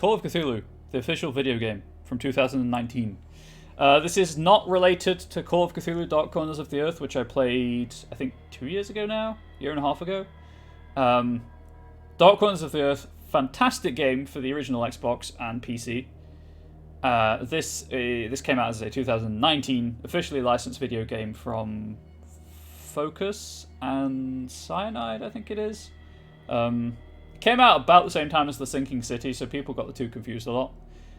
Call of Cthulhu, the official video game from 2019. This is not related to Call of Cthulhu Dark Corners of the Earth, which I played, I think, 2 years ago now? Year and a half ago? Dark Corners of the Earth, fantastic game for the original Xbox and PC. This came out as a 2019 officially licensed video game from Focus and Cyanide, I think it is. Came out about the same time as The Sinking City, so people got the two confused a lot.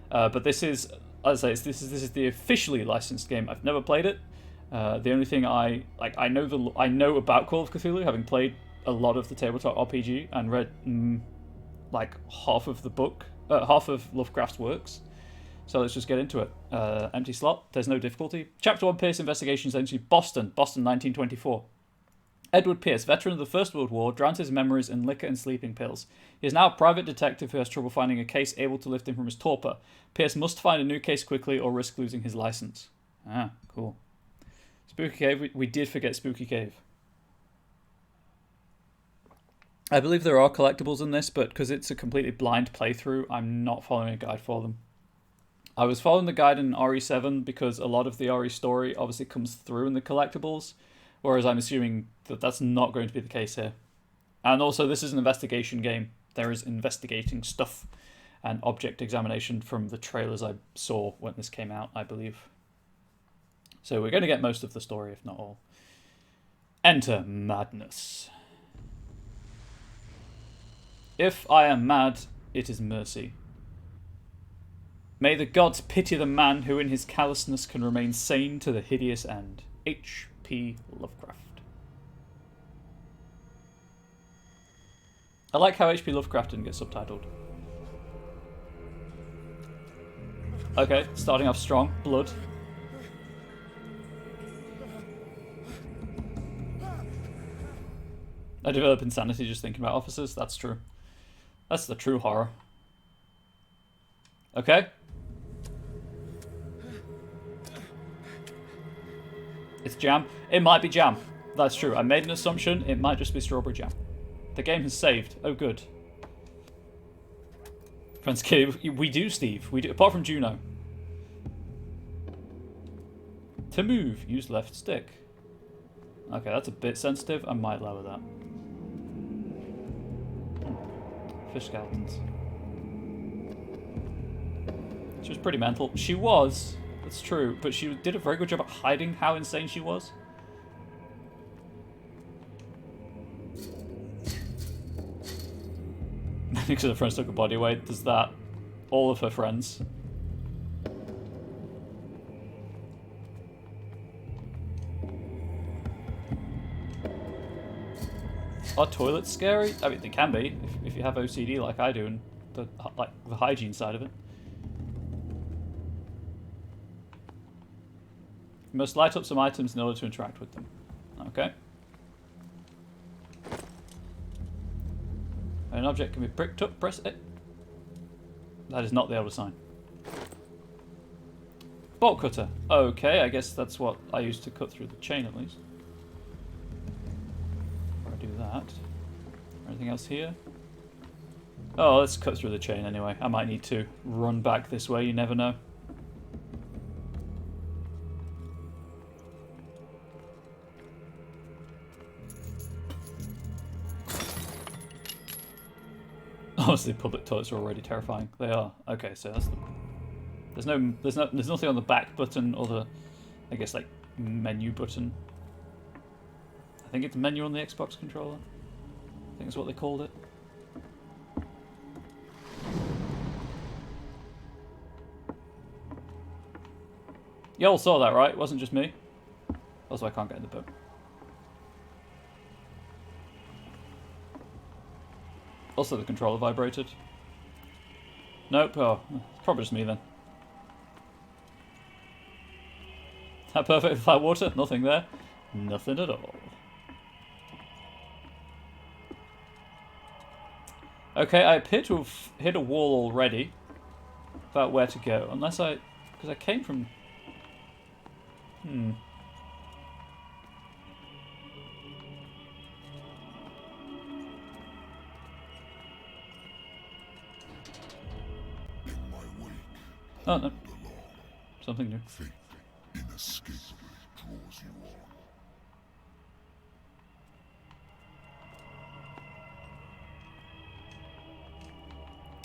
But this is, as I say, this is the officially licensed game. I've never played it. The only thing I know about Call of Cthulhu, having played a lot of the tabletop RPG and read like half of the book, half of Lovecraft's works. So let's just get into it. Empty slot. There's no difficulty. Chapter 1, Pierce Investigations Entry, Boston, 1924. Edward Pierce, veteran of the First World War, drowns his memories in liquor and sleeping pills. He is now a private detective who has trouble finding a case able to lift him from his torpor. Pierce must find a new case quickly or risk losing his license. Ah, cool. Spooky Cave. We did forget Spooky Cave. I believe there are collectibles in this, but because it's a completely blind playthrough, I'm not following a guide for them. I was following the guide in RE7 because a lot of the RE story obviously comes through in the collectibles, whereas I'm assuming that that's not going to be the case here. And also, this is an investigation game. There is investigating stuff and object examination from the trailers I saw when this came out, I believe. So we're going to get most of the story, if not all. Enter madness. If I am mad, it is mercy. May the gods pity the man who in his callousness can remain sane to the hideous end. H.P. Lovecraft. I like how H.P. Lovecraft didn't get subtitled. Okay, starting off strong. Blood. I develop insanity just thinking about officers. That's true. That's the true horror. Okay. It's jam. It might be jam. That's true. I made an assumption. It might just be strawberry jam. The game has saved. Oh, good. Friends, we do, Steve. We do. Apart from Juno. To move, use left stick. Okay, that's a bit sensitive. I might lower that. Fish skeletons. She was pretty mental. She was. That's true. But she did a very good job at hiding how insane she was. Because her friends took a body weight. Does that? All of her friends. Are toilets scary? I mean, they can be if you have OCD like I do, and the hygiene side of it. You must light up some items in order to interact with them. Okay. An object can be pricked up. Press it. That is not the elder sign. Bolt cutter. Okay, I guess that's what I used to cut through the chain at least. Do that. Anything else here? Oh, let's cut through the chain anyway. I might need to run back this way, you never know. Honestly, public toilets are already terrifying. They are. Okay, so that's the... There's nothing on the back button or the, I guess, like, menu button. I think it's menu on the Xbox controller. I think that's what they called it. You all saw that, right? It wasn't just me. Also, I can't get in the boat. Also, the controller vibrated. Nope. Oh, probably just me then. How perfect without water? Nothing there. Nothing at all. Okay, I appear to have hit a wall already about where to go. Unless I... Because I came from... Oh, no. Something new. Fate inescapably draws you on.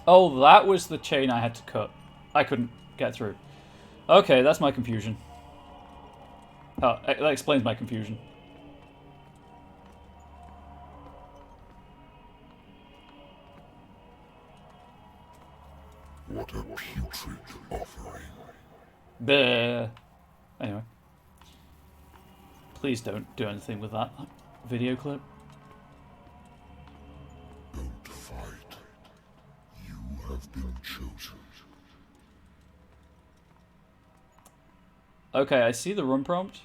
Oh, that was the chain I had to cut. I couldn't get through. Okay, that's my confusion. Oh, that explains my confusion. What a putrid offering. Bleh. Anyway. Please don't do anything with that video clip. Don't fight. You have been chosen. Okay, I see the run prompt.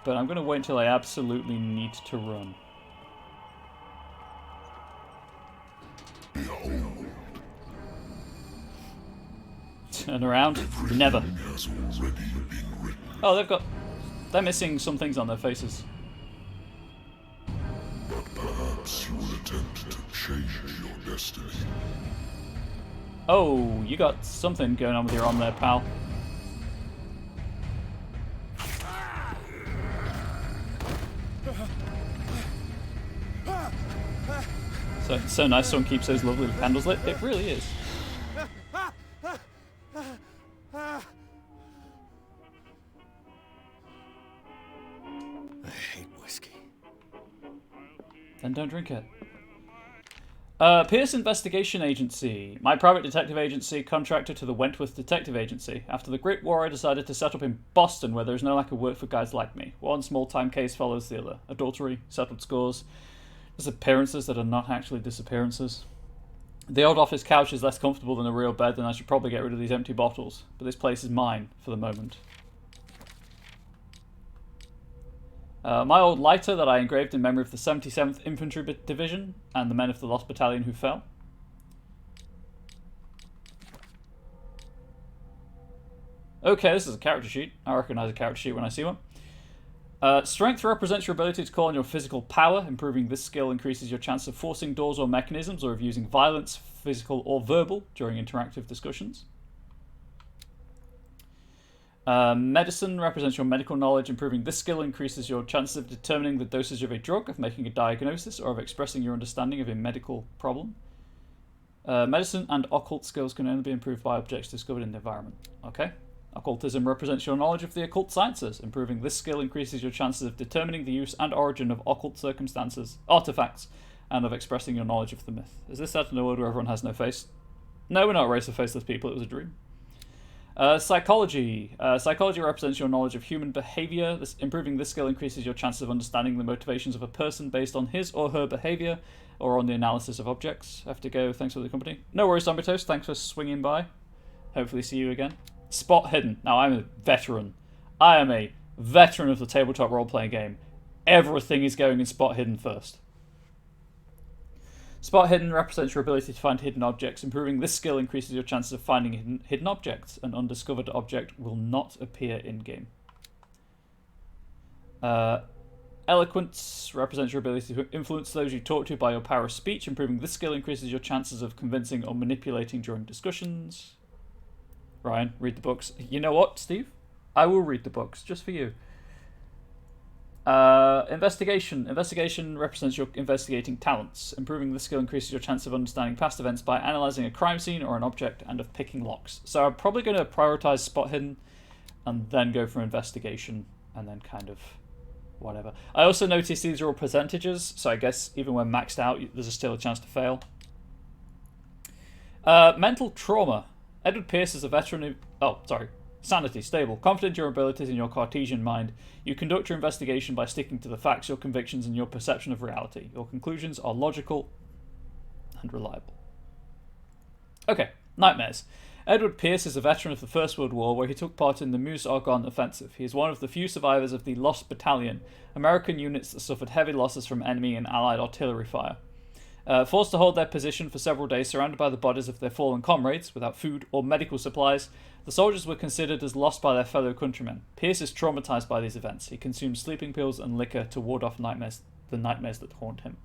But I'm going to wait until I absolutely need to run. Behold. Turn around. Never. Has already been written. Oh, they're missing some things on their faces. But perhaps you will attempt to change your destiny. Oh, you got something going on with your arm there, pal. So nice someone keeps those lovely candles lit. It really is. I hate whiskey. Then don't drink it. Pierce Investigation Agency. My private detective agency contracted to the Wentworth Detective Agency. After the Great War, I decided to set up in Boston, where there is no lack of work for guys like me. One small-time case follows the other. Adultery, settled scores, disappearances that are not actually disappearances. The old office couch is less comfortable than a real bed, and I should probably get rid of these empty bottles. But this place is mine, for the moment. My old lighter that I engraved in memory of the 77th Infantry Division and the men of the Lost Battalion who fell. Okay, this is a character sheet. I recognize a character sheet when I see one. Strength represents your ability to call on your physical power. Improving this skill increases your chance of forcing doors or mechanisms, or of using violence, physical or verbal, during interactive discussions. Medicine represents your medical knowledge. Improving this skill increases your chances of determining the dosage of a drug, of making a diagnosis, or of expressing your understanding of a medical problem. Medicine and occult skills can only be improved by objects discovered in the environment. Okay. Occultism represents your knowledge of the occult sciences. Improving this skill increases your chances of determining the use and origin of occult circumstances, artifacts, and of expressing your knowledge of the myth. Is this set in a world where everyone has no face? No, we're not a race of faceless people. It was a dream. Psychology. Psychology represents your knowledge of human behavior. Improving this skill increases your chances of understanding the motivations of a person based on his or her behavior or on the analysis of objects. I have to go. Thanks for the company. No worries, Zombie Toast. Thanks for swinging by. Hopefully see you again. Spot hidden. Now, I'm a veteran. I am a veteran of the tabletop role-playing game. Everything is going in spot hidden first. Spot hidden represents your ability to find hidden objects. Improving this skill increases your chances of finding hidden objects. An undiscovered object will not appear in-game. Eloquence represents your ability to influence those you talk to by your power of speech. Improving this skill increases your chances of convincing or manipulating during discussions. Ryan, read the books. You know what, Steve? I will read the books, just for you. Investigation. Investigation represents your investigating talents. Improving this skill increases your chance of understanding past events by analysing a crime scene or an object and of picking locks. So I'm probably going to prioritise spot hidden and then go for investigation and then kind of whatever. I also noticed these are all percentages, so I guess even when maxed out, there's still a chance to fail. Mental trauma. Edward Pierce is a veteran who... Oh, sorry. Sanity, stable. Confident in your abilities and your Cartesian mind. You conduct your investigation by sticking to the facts, your convictions, and your perception of reality. Your conclusions are logical and reliable. Okay, nightmares. Edward Pierce is a veteran of the First World War, where he took part in the Meuse-Argonne offensive. He is one of the few survivors of the Lost Battalion, American units that suffered heavy losses from enemy and Allied artillery fire. Forced to hold their position for several days, surrounded by the bodies of their fallen comrades, without food or medical supplies, the soldiers were considered as lost by their fellow countrymen. Pierce is traumatized by these events. He consumes sleeping pills and liquor to ward off the nightmares that haunt him.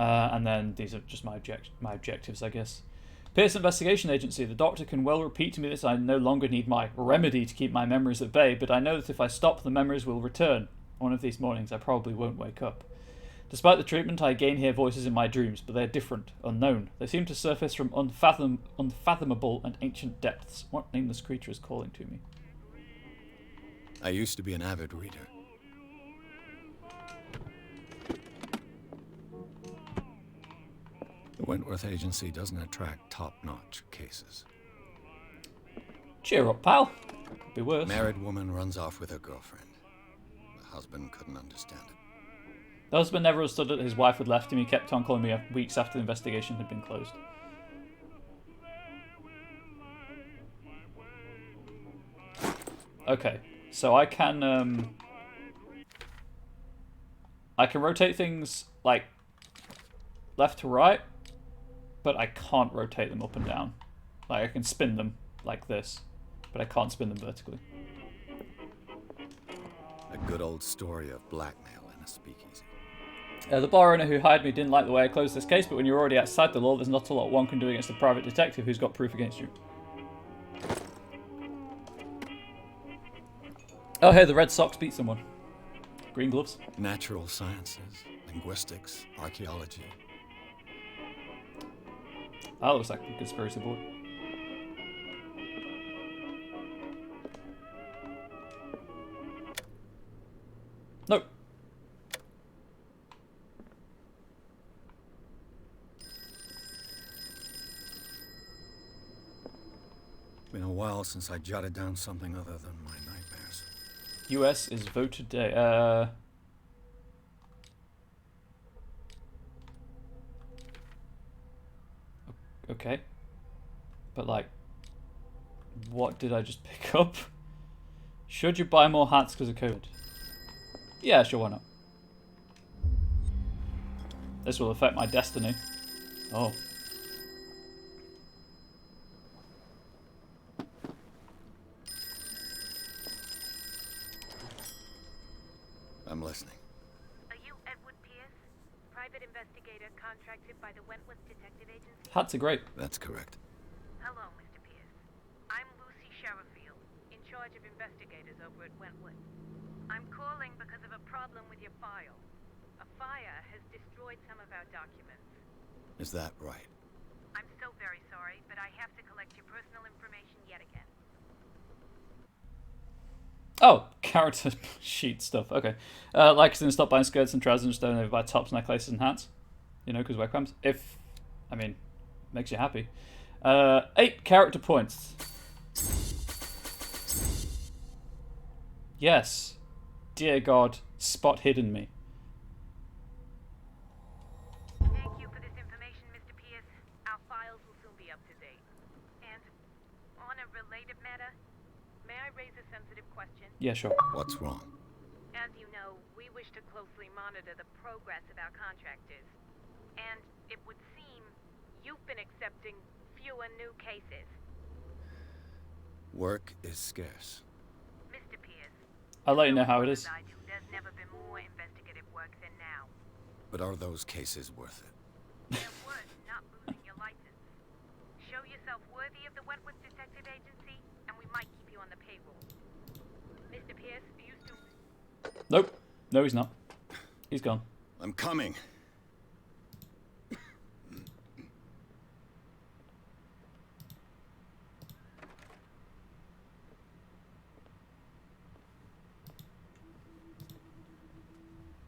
And then these are just my objectives, I guess. Pierce Investigation Agency. The doctor can well repeat to me that I no longer need my remedy to keep my memories at bay, but I know that if I stop, the memories will return. One of these mornings, I probably won't wake up. Despite the treatment, I again hear voices in my dreams, but they're different, unknown. They seem to surface from unfathomable and ancient depths. What nameless creature is calling to me? I used to be an avid reader. The Wentworth Agency doesn't attract top-notch cases. Cheer up, pal. Could be worse. Married woman runs off with her girlfriend. The husband couldn't understand it. The husband never understood that his wife had left him. He kept on calling me weeks after the investigation had been closed. Okay, so I can rotate things like left to right, but I can't rotate them up and down. Like I can spin them like this, but I can't spin them vertically. A good old story of blackmail in a speakeasy. The bar owner who hired me didn't like the way I closed this case, but when you're already outside the law, there's not a lot one can do against a private detective who's got proof against you. Oh, hey, the Red Sox beat someone. Green gloves. Natural sciences, linguistics, archaeology. That looks like a conspiracy board. Nope. Been a while since I jotted down something other than my nightmares. US is voted day. Okay. But like, what did I just pick up? Should you buy more hats because of COVID? Yeah, sure, why not? This will affect my destiny. Oh. I'm listening. Are you Edward Pierce, private investigator contracted by the Wentworth Detective Agency? Hats are great. That's correct. Hello, Mr. Pierce. I'm Lucy Sherifield, in charge of investigators over at Wentworth. I'm calling because of a problem with your file. A fire has destroyed some of our documents. Is that right? I'm so very sorry, but I have to collect your personal information yet again. Oh, character sheet stuff. Okay. Like us, stop buying skirts and trousers and just don't buy tops, necklaces, and hats. You know, because wear cramps. If, I mean, makes you happy. 8 character points. Yes. Dear God, spot hidden me. Thank you for this information, Mr. Pierce. Our files will soon be up to date. And on a related matter, may I raise a sensitive question? Yeah, sure. What's wrong? As you know, we wish to closely monitor the progress of our contractors. And it would seem you've been accepting fewer new cases. Work is scarce. Mr. Pierce, I'll let you know how it is. as I do, there's never been more investigative work than now. But are those cases worth it? They're worth not losing your license. Show yourself worthy of the Wentworth Detective Agency, and we might keep you on the payroll. Mr. Pierce, are you still... Nope. No, he's not. He's gone. I'm coming.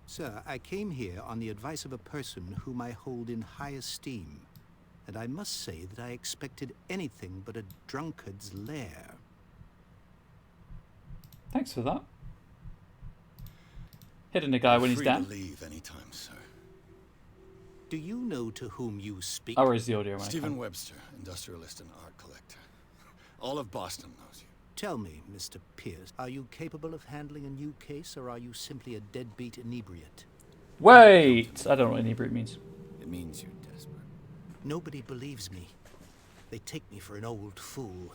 Sir, I came here on the advice of a person whom I hold in high esteem, and I must say that I expected anything but a drunkard's lair. Thanks for that. Hitting a guy when he's Free down. to leave anytime, sir. Do you know to whom you speak? I'll raise the audio when I Stephen can. Webster, industrialist and art collector. All of Boston knows you. Tell me, Mr. Pierce, are you capable of handling a new case, or are you simply a deadbeat inebriate? Wait! I don't know what inebriate means. It means you're desperate. Nobody believes me. They take me for an old fool.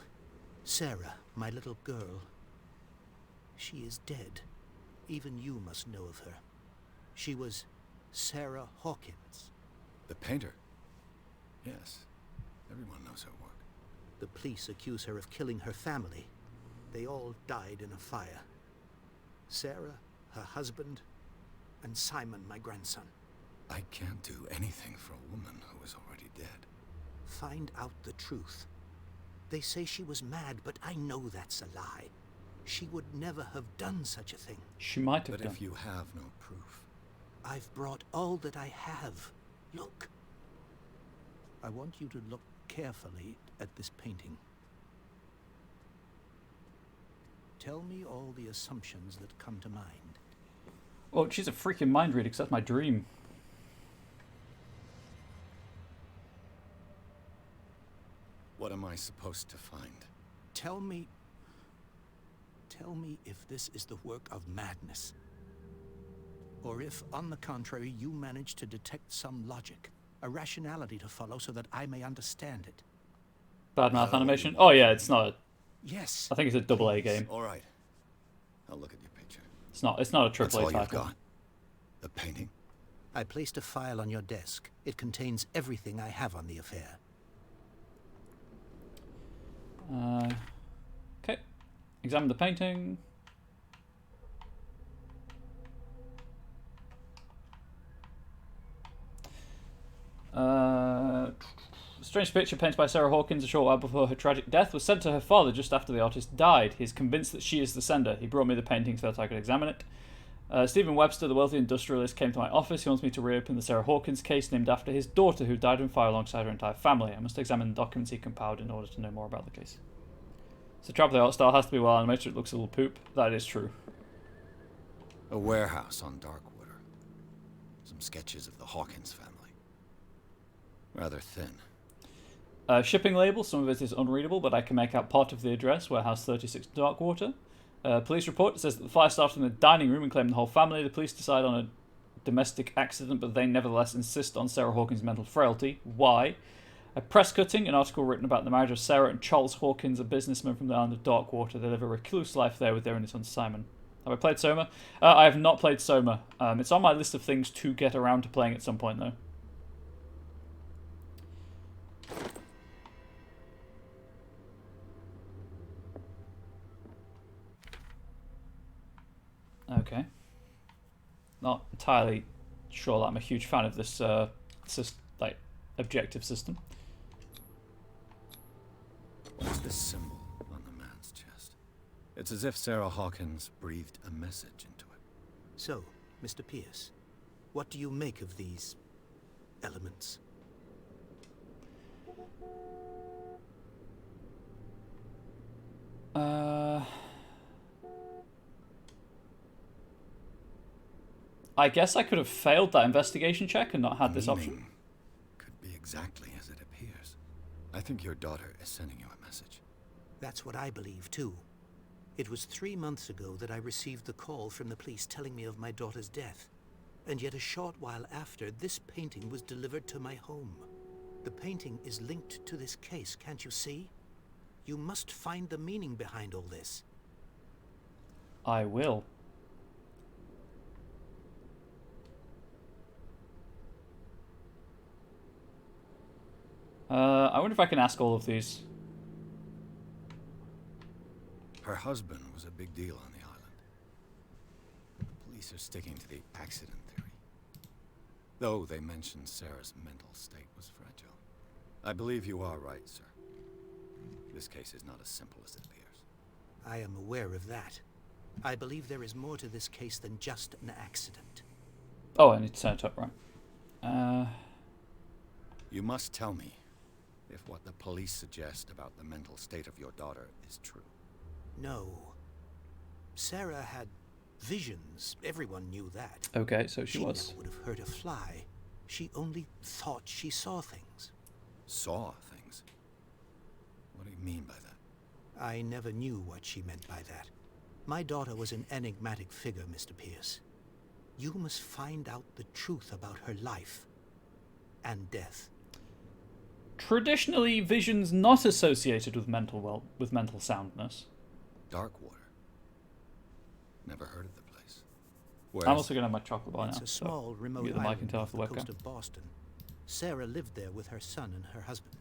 Sarah, my little girl. She is dead. Even you must know of her. She was Sarah Hawkins. The painter? Yes. Everyone knows her work. The police accuse her of killing her family. They all died in a fire. Sarah, her husband, and Simon, my grandson. I can't do anything for a woman who is already dead. Find out the truth. They say she was mad, but I know that's a lie. She would never have done such a thing. She might have But done. if you have no proof... I've brought all that I have. Look. I want you to look carefully at this painting. Tell me all the assumptions that come to mind. Oh, she's a freaking mind reader, because that's my dream. What am I supposed to find? Tell me if this is the work of madness. Or if, on the contrary, you manage to detect some logic, a rationality to follow so that I may understand it. Bad math animation? Oh yeah, it's not. Yes. I think it's a double A game. All right. I'll look at your picture. It's not a That's triple A all you've title. got? The painting? I placed a file on your desk. It contains everything I have on the affair. Okay. Examine the painting. A strange picture painted by Sarah Hawkins a short while before her tragic death was sent to her father just after the artist died. He is convinced that she is the sender. He brought me the painting so that I could examine it. Stephen Webster, the wealthy industrialist, came to my office. He wants me to reopen the Sarah Hawkins case named after his daughter who died in fire alongside her entire family. I must examine the documents he compiled in order to know more about the case. So the art style has to be well animated. It looks a little poop. That is true. A warehouse on Darkwater. Some sketches of the Hawkins family. Rather thin. Shipping label, some of it is unreadable, but I can make out part of the address, Warehouse 36 Darkwater. Police report says that the fire started in the dining room and claimed the whole family. The police decide on a domestic accident, but they nevertheless insist on Sarah Hawkins' mental frailty. Why? A press cutting, an article written about the marriage of Sarah and Charles Hawkins, a businessman from the island of Darkwater. They live a recluse life there with their only son Simon. Have I played Soma? I have not played Soma. It's on my list of things to get around to playing at some point, though. Okay. Not entirely sure that I'm a huge fan of this objective system. What's this symbol on the man's chest? It's as if Sarah Hawkins breathed a message into it. So, Mr. Pierce, what do you make of these elements? I guess I could have failed that investigation check and not had this The option. meaning could be exactly as it appears. I think your daughter is sending you a message. That's what I believe, too. It was 3 months ago that I received the call from the police telling me of my daughter's death. And yet a short while after, this painting was delivered to my home. The painting is linked to this case, can't you see? You must find the meaning behind all this. I will. I wonder if I can ask all of these. Her husband was a big deal on the island. The police are sticking to the accident theory. Though they mentioned Sarah's mental state was fragile. I believe you are right, sir. This case is not as simple as it appears. I am aware of that. I believe there is more to this case than just an accident. Oh, I need to turn it up, right. You must tell me if what the police suggest about the mental state of your daughter is true. No. Sarah had visions. Everyone knew that. Okay, so she was. Never would have hurt a fly. She only thought she saw things. Saw things? What do you mean by that? I never knew what she meant by that. My daughter was an enigmatic figure, Mr. Pierce. You must find out the truth about her life and death. Traditionally, visions not associated with mental soundness. Darkwater. Never heard of the place. I'm also going to have my chocolate bar It's now. a small, remote mute the mic island and turn off off the the webcam. coast of Boston. Sarah lived there with her son and her husband.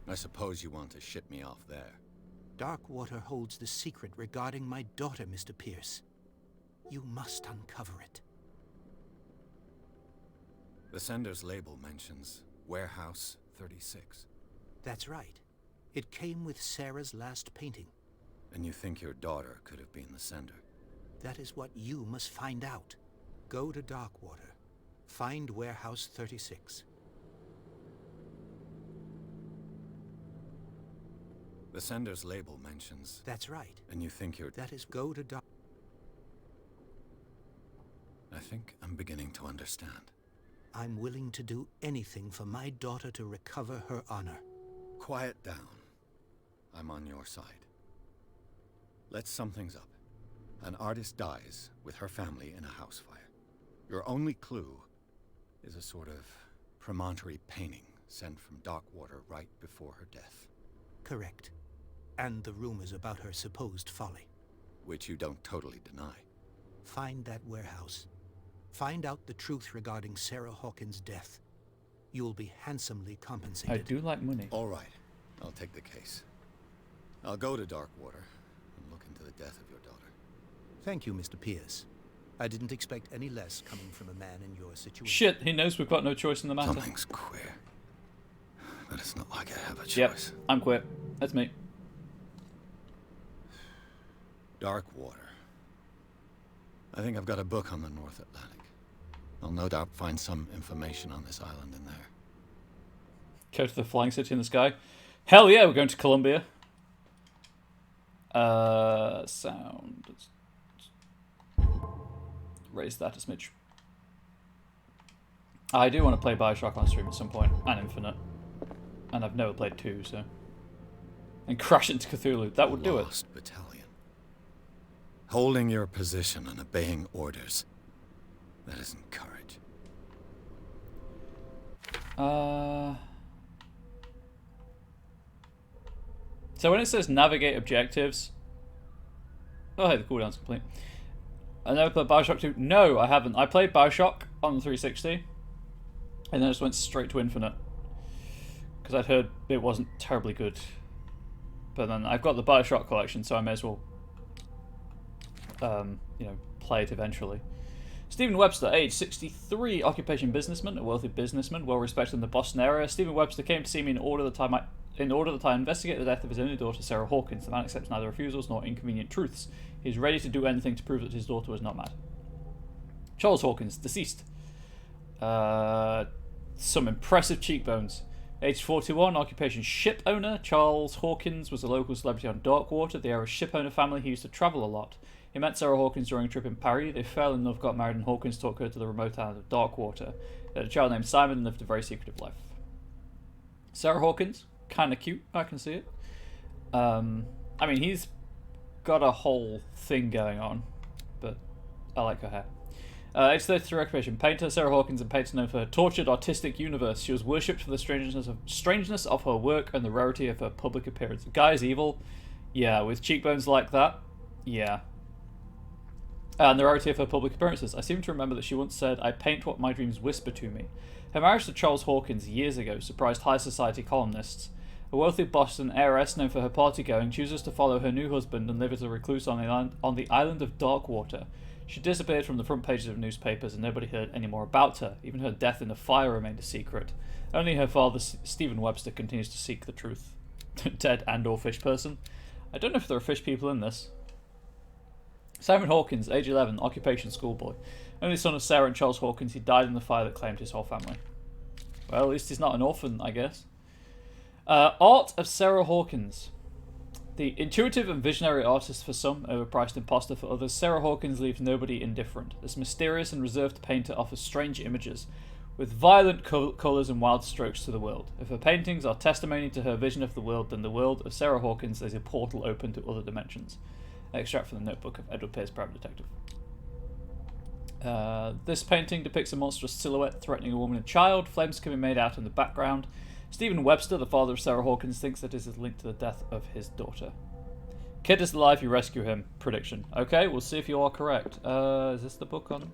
I suppose you want to ship me off there. Darkwater holds the secret regarding my daughter, Mr. Pierce. You must uncover it. The sender's label mentions Warehouse 36. That's right. It came with Sarah's last painting. And you think your daughter could have been the sender? That is what you must find out. Go to Darkwater. Find Warehouse 36. The sender's label mentions... That's right. And you think you're... That is go to Dark... I think I'm beginning to understand. I'm willing to do anything for my daughter to recover her honor. Quiet down. I'm on your side. Let's sum things up. An artist dies with her family in a house fire. Your only clue is a sort of promontory painting sent from Darkwater right before her death. Correct. And the rumors about her supposed folly. Which you don't totally deny. Find that warehouse. Find out the truth regarding Sarah Hawkins' death. You'll be handsomely compensated. I do like money. All right. I'll take the case. I'll go to Darkwater and look into the death of your daughter. Thank you, Mr. Pierce. I didn't expect any less coming from a man in your situation. Shit, he knows we've got no choice in the matter. Something's queer. But it's not like I have a choice. Yep, I'm queer. That's me. Darkwater. I think I've got a book on the North Atlantic. I'll no doubt find some information on this island in there. Go to the flying city in the sky. Hell yeah, we're going to Colombia. Sound. Raise that a smidge. I do want to play Bioshock on stream at some point, and Infinite. And I've never played 2, so... And crash into Cthulhu, that would do it. Lost battalion. Holding your position and obeying orders. That isn't courage. So when it says navigate objectives... Oh, hey, the cooldown's complete. I never played Bioshock 2. No, I haven't. I played Bioshock on the 360. And then I just went straight to Infinite. Because I'd heard it wasn't terribly good. But then I've got the Bioshock collection, so I may as well... you know, play it eventually. Stephen Webster, age 63, occupation businessman, a wealthy businessman, well respected in the Boston area. Stephen Webster came to see me in order that I investigate the death of his only daughter, Sarah Hawkins. The man accepts neither refusals nor inconvenient truths. He is ready to do anything to prove that his daughter was not mad. Charles Hawkins, deceased. Some impressive cheekbones. Age 41, occupation ship owner. Charles Hawkins was a local celebrity on Darkwater, the area's ship owner family. He used to travel a lot. He met Sarah Hawkins during a trip in Paris. They fell in love, got married, and Hawkins took her to the remote island of Darkwater. They had a child named Simon and lived a very secretive life. Sarah Hawkins, kind of cute, I can see it. I mean, he's got a whole thing going on, but I like her hair. Age 33, occupation painter. Sarah Hawkins, a painter known for her tortured artistic universe. She was worshipped for the strangeness of her work and the rarity of her public appearance. The guy's evil. Yeah, with cheekbones like that. Yeah. And the rarity of her public appearances. I seem to remember that she once said, "I paint what my dreams whisper to me." Her marriage to Charles Hawkins years ago surprised high society columnists. A wealthy Boston heiress known for her party-going chooses to follow her new husband and live as a recluse on the island of Darkwater. She disappeared from the front pages of newspapers and nobody heard any more about her. Even her death in a fire remained a secret. Only her father, Stephen Webster, continues to seek the truth. Dead and/or fish person. I don't know if there are fish people in this. Simon Hawkins, age 11, occupation schoolboy. Only son of Sarah and Charles Hawkins, he died in the fire that claimed his whole family. Well, at least he's not an orphan, I guess. Art of Sarah Hawkins. The intuitive and visionary artist for some, overpriced imposter for others, Sarah Hawkins leaves nobody indifferent. This mysterious and reserved painter offers strange images, with violent colours and wild strokes to the world. If her paintings are testimony to her vision of the world, then the world of Sarah Hawkins is a portal open to other dimensions. Extract from the notebook of Edward Pierce, private detective. This painting depicts a monstrous silhouette threatening a woman and child. Flames can be made out in the background. Stephen Webster, the father of Sarah Hawkins, thinks that it is linked to the death of his daughter. Kid is alive, you rescue him. Prediction. Okay, we'll see if you are correct. Is this the book on?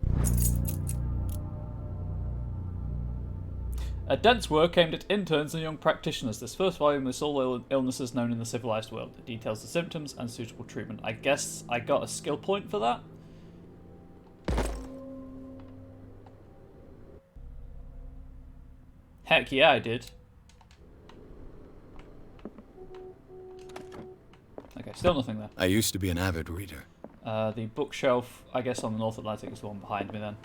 A dense work aimed at interns and young practitioners. This first volume lists all illnesses known in the civilized world. It details the symptoms and suitable treatment. I guess I got a skill point for that? Heck yeah, I did. Okay, still nothing there. I used to be an avid reader. The bookshelf, I guess on the North Atlantic, is the one behind me then.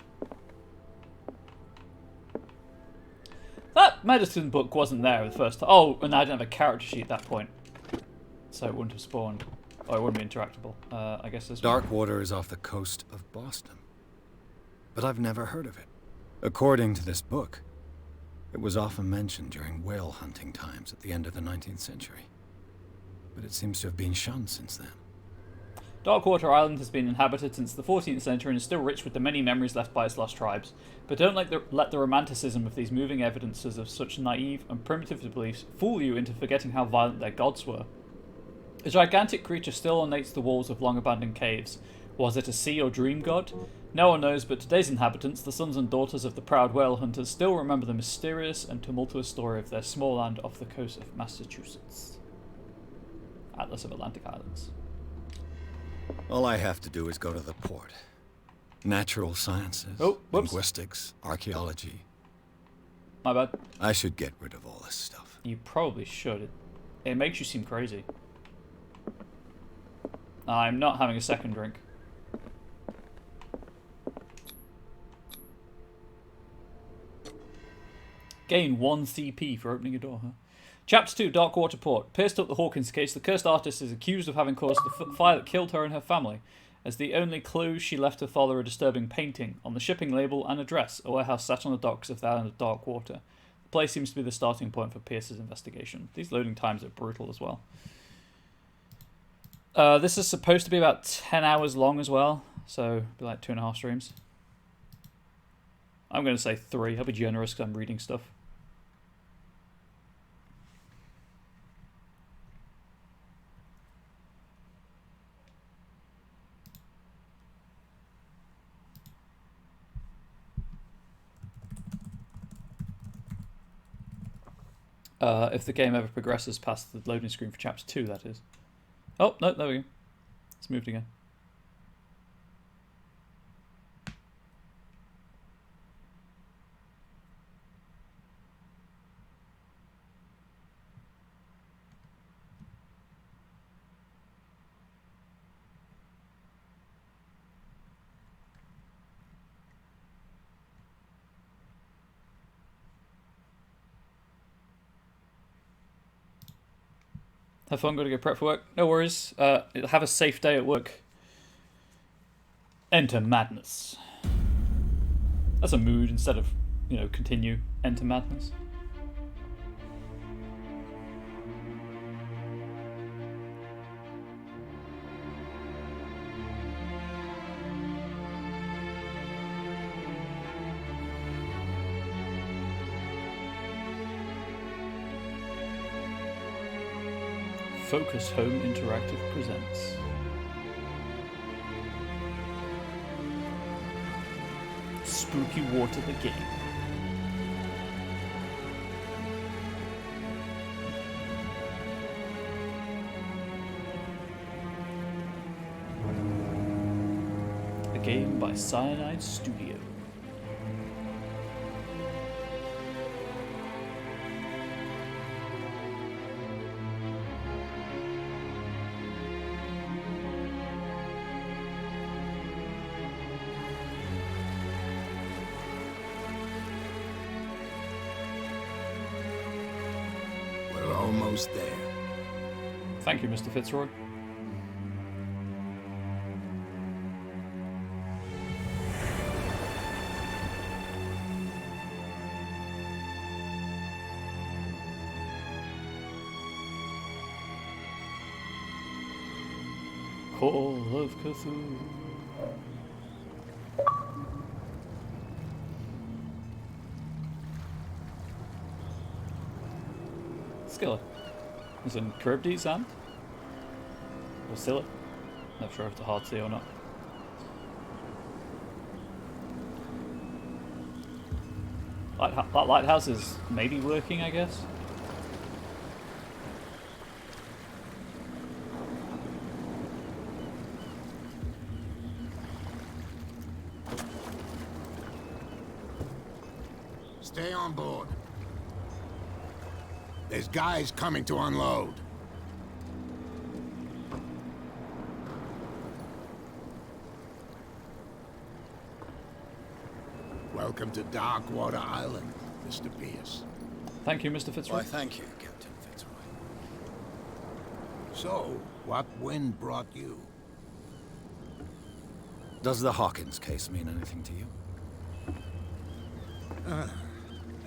That medicine book wasn't there the first time. Oh, and I didn't have a character sheet at that point. So it wouldn't have spawned. Oh, it wouldn't be interactable. I guess this one. Darkwater is off the coast of Boston. But I've never heard of it. According to this book, it was often mentioned during whale hunting times at the end of the 19th century. But it seems to have been shunned since then. Darkwater Island has been inhabited since the 14th century and is still rich with the many memories left by its lost tribes. But don't let the romanticism of these moving evidences of such naive and primitive beliefs fool you into forgetting how violent their gods were. A gigantic creature still ornates the walls of long-abandoned caves. Was it a sea or dream god? No one knows, but today's inhabitants, the sons and daughters of the proud whale hunters, still remember the mysterious and tumultuous story of their small land off the coast of Massachusetts. Atlas of Atlantic Islands. All I have to do is go to the port. Natural sciences, linguistics, archaeology. My bad. I should get rid of all this stuff. You probably should. It makes you seem crazy. I'm not having a second drink. Gain 1 CP for opening a door, huh? Chapter 2, Darkwater Port. Pierced up the Hawkins case, the cursed artist is accused of having caused the fire that killed her and her family. As the only clue, she left her father a disturbing painting. On the shipping label, an address, a warehouse sat on the docks of the island of Darkwater. The place seems to be the starting point for Pierce's investigation. These loading times are brutal as well. This is supposed to be about 10 hours long as well, so be like 2.5 streams. I'm going to say 3. I'll be generous because I'm reading stuff. If the game ever progresses past the loading screen for Chapter 2, that is. Oh, no, there we go. It's moved again. Have fun, gotta go prep for work. No worries. Have a safe day at work. Enter madness. That's a mood instead of, you know, continue. Enter madness. Focus Home Interactive presents Spooky Water the Game. A game by Cyanide Studio. Almost there. Thank you, Mr. Fitzroy. Call of Cthulhu. Skillet. Is it Charybdis and? Or Scylla? Not sure if it's a hard C or not. That lighthouse is maybe working, I guess. Stay on board. There's guys coming to unload. Welcome to Darkwater Island, Mr. Pierce. Thank you, Mr. Fitzroy. Why, thank you, Captain Fitzroy. So, what wind brought you? Does the Hawkins case mean anything to you?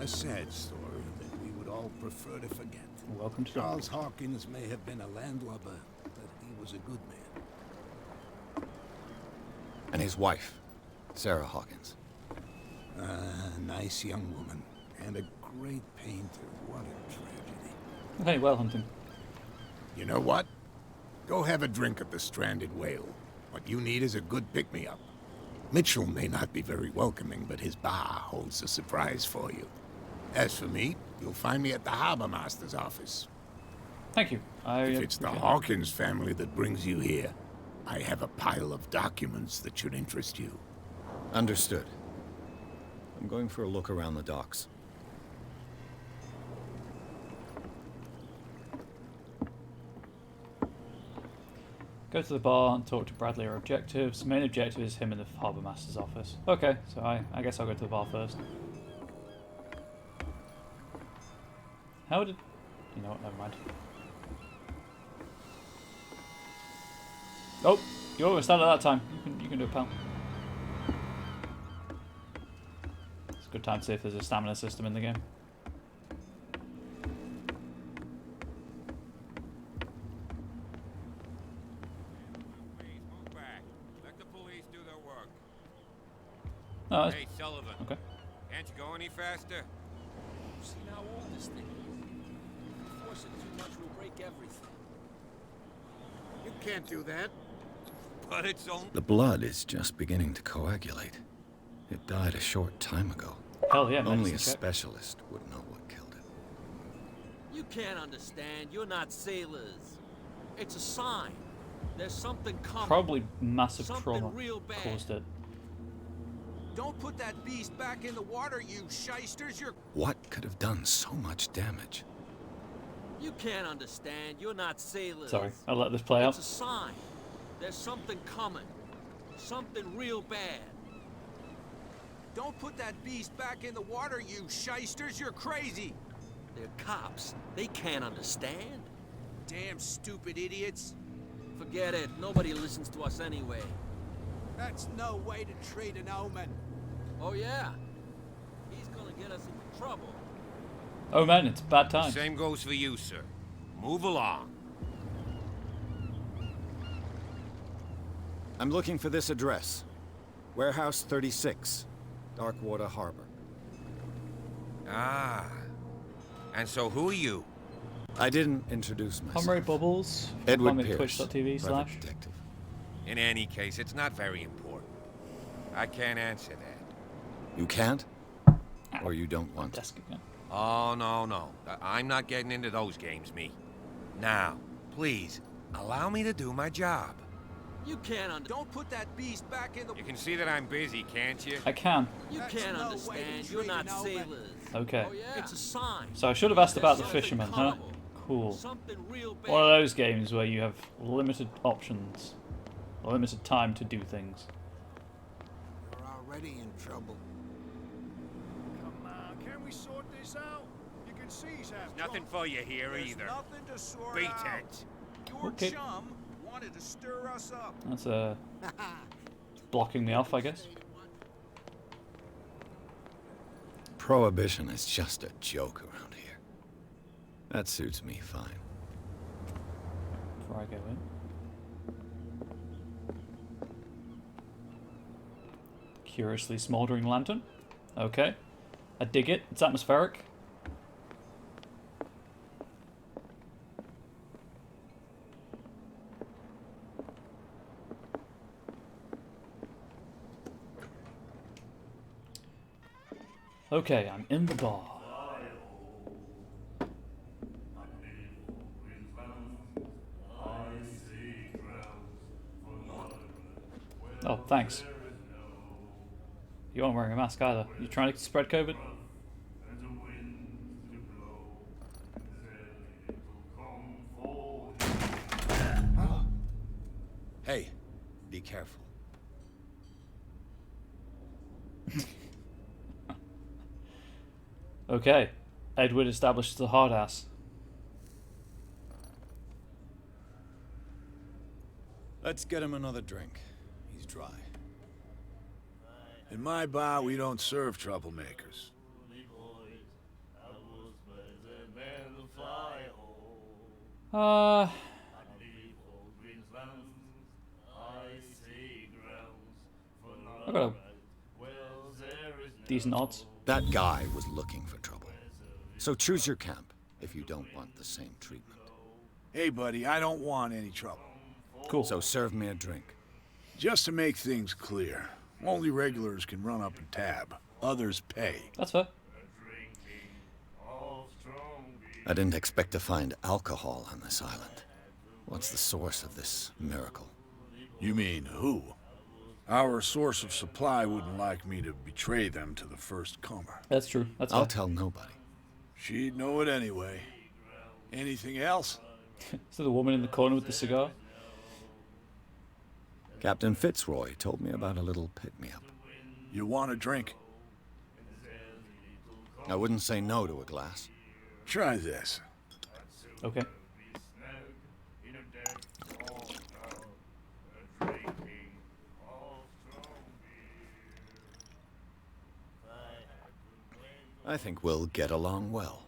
A sad story that we would all prefer to forget. Welcome to Charles Hawkins may have been a landlubber, but he was a good man. And his wife, Sarah Hawkins. Nice young woman, and a great painter. What a tragedy. Hey, well hunting. You know what? Go have a drink at the Stranded Whale. What you need is a good pick-me-up. Mitchell may not be very welcoming, but his bar holds a surprise for you. As for me, you'll find me at the Harbor Master's office. Thank you. If it's the Hawkins family that brings you here, I have a pile of documents that should interest you. Understood. I'm going for a look around the docks. Go to the bar and talk to Bradley or objectives. Main objective is him in the Harbour Master's office. Okay, so I guess I'll go to the bar first. How did... You know what, never mind. Oh, you almost done it that time. You can do it, pal. It's a good time to see if there's a stamina system in the game. Oh, Hey, Sullivan. okay. Can't you go any faster? See how old this thing is. If we force it too much, we'll break everything. You can't do that. But it's only... The blood is just beginning to coagulate. It died a short time ago. Hell yeah, Only a medicine check. specialist would know what killed it. You can't understand. You're not sailors. It's a sign. There's something coming. Probably massive Something trauma real bad. caused it. Don't put that beast back in the water, you shysters. What could have done so much damage? You can't understand. You're not sailors. Sorry, I'll let this play out. It's a sign. There's something coming. Something real bad. Don't put that beast back in the water, you shysters. You're crazy. They're cops. They can't understand. Damn stupid idiots. Forget it. Nobody listens to us anyway. That's no way to treat an omen. Oh, yeah? He's gonna get us into trouble. Oh man, it's bad time. Same goes for you, sir. Move along. I'm looking for this address. Warehouse 36, Darkwater Harbor. Ah. And so who are you? I didn't introduce myself. Comrade Bubbles. Edward Find me at Pierce, twitch.tv/ private detective. In any case, it's not very important. I can't answer that. You can't? Or you don't want to? Desk again. Oh, no. I'm not getting into those games, me. Now, please, allow me to do my job. You can't Don't put that beast back in the... You can see that I'm busy, can't you? I can. You can't understand. You're not sailors. Okay. Oh, yeah. It's a sign. So I should have asked about the Something fisherman, huh? coming. Cool. Something real bad. One of those games where you have limited options. Limited time to do things. You're already in trouble. Come on, can we sort this out? You can see he's half Nothing drunk. for you here There's either. nothing to sort Beat out. it. Your Okay. chum wanted to stir us up. That's blocking me off, I guess. Prohibition is just a joke around here. That suits me fine. Before I go in. Curiously smouldering lantern. Okay. I dig it. It's atmospheric. Okay, I'm in the bar. Oh, thanks. You aren't wearing a mask either. You trying to spread COVID? Hey, be careful. Okay. Edward establishes a hard ass. Let's get him another drink. He's dry. In my bar, we don't serve troublemakers. I got a decent odds. That guy was looking for trouble. So choose your camp if you don't want the same treatment. Hey, buddy, I don't want any trouble. Cool. So serve me a drink. Just to make things clear, only regulars can run up and tab. Others pay. That's fair. I didn't expect to find alcohol on this island. What's the source of this miracle? You mean who? Our source of supply wouldn't like me to betray them to the first comer. That's true. That's I'll fair. tell nobody. She'd know it anyway. Anything else? Is there the woman in the corner with the cigar? Captain Fitzroy told me about a little pick-me-up. You want a drink? I wouldn't say no to a glass. Try this. Okay. I think we'll get along well.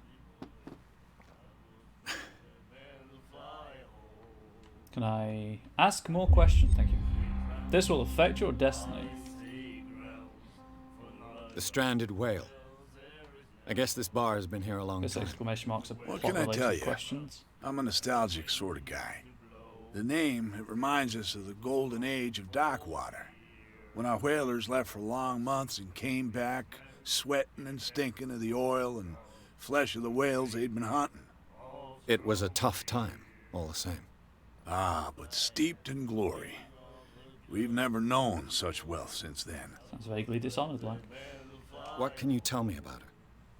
Can I ask more questions? Thank you. This will affect your destiny. The stranded whale. I guess this bar has been here a long This time. exclamation marks are What plot can I related tell you? questions. I'm a nostalgic sort of guy. The name, it reminds us of the golden age of dock water, when our whalers left for long months and came back sweating and stinking of the oil and flesh of the whales they'd been hunting. It was a tough time, all the same. Ah, but steeped in glory. We've never known such wealth since then. Sounds vaguely dishonored like. What can you tell me about her?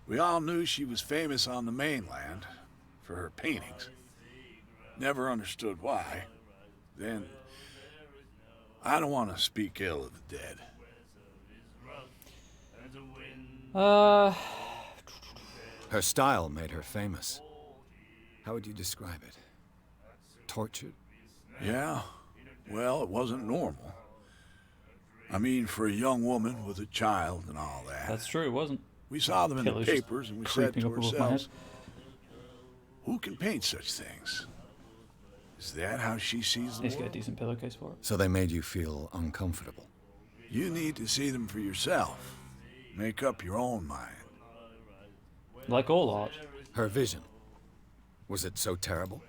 We all knew she was famous on the mainland for her paintings. Never understood why. Then, I don't want to speak ill of the dead. Her style made her famous. How would you describe it? Tortured? Yeah? Well, it wasn't normal. I mean, for a young woman with a child and all that. That's true, it wasn't. We saw them in the Killer's just papers and we said creeping to up above my ourselves, head. who can paint such things? Is that how she sees the Needs to get a world? decent pillowcase for it. So they made you feel uncomfortable. You need to see them for yourself. Make up your own mind. Like all art. Her vision. Was it so terrible?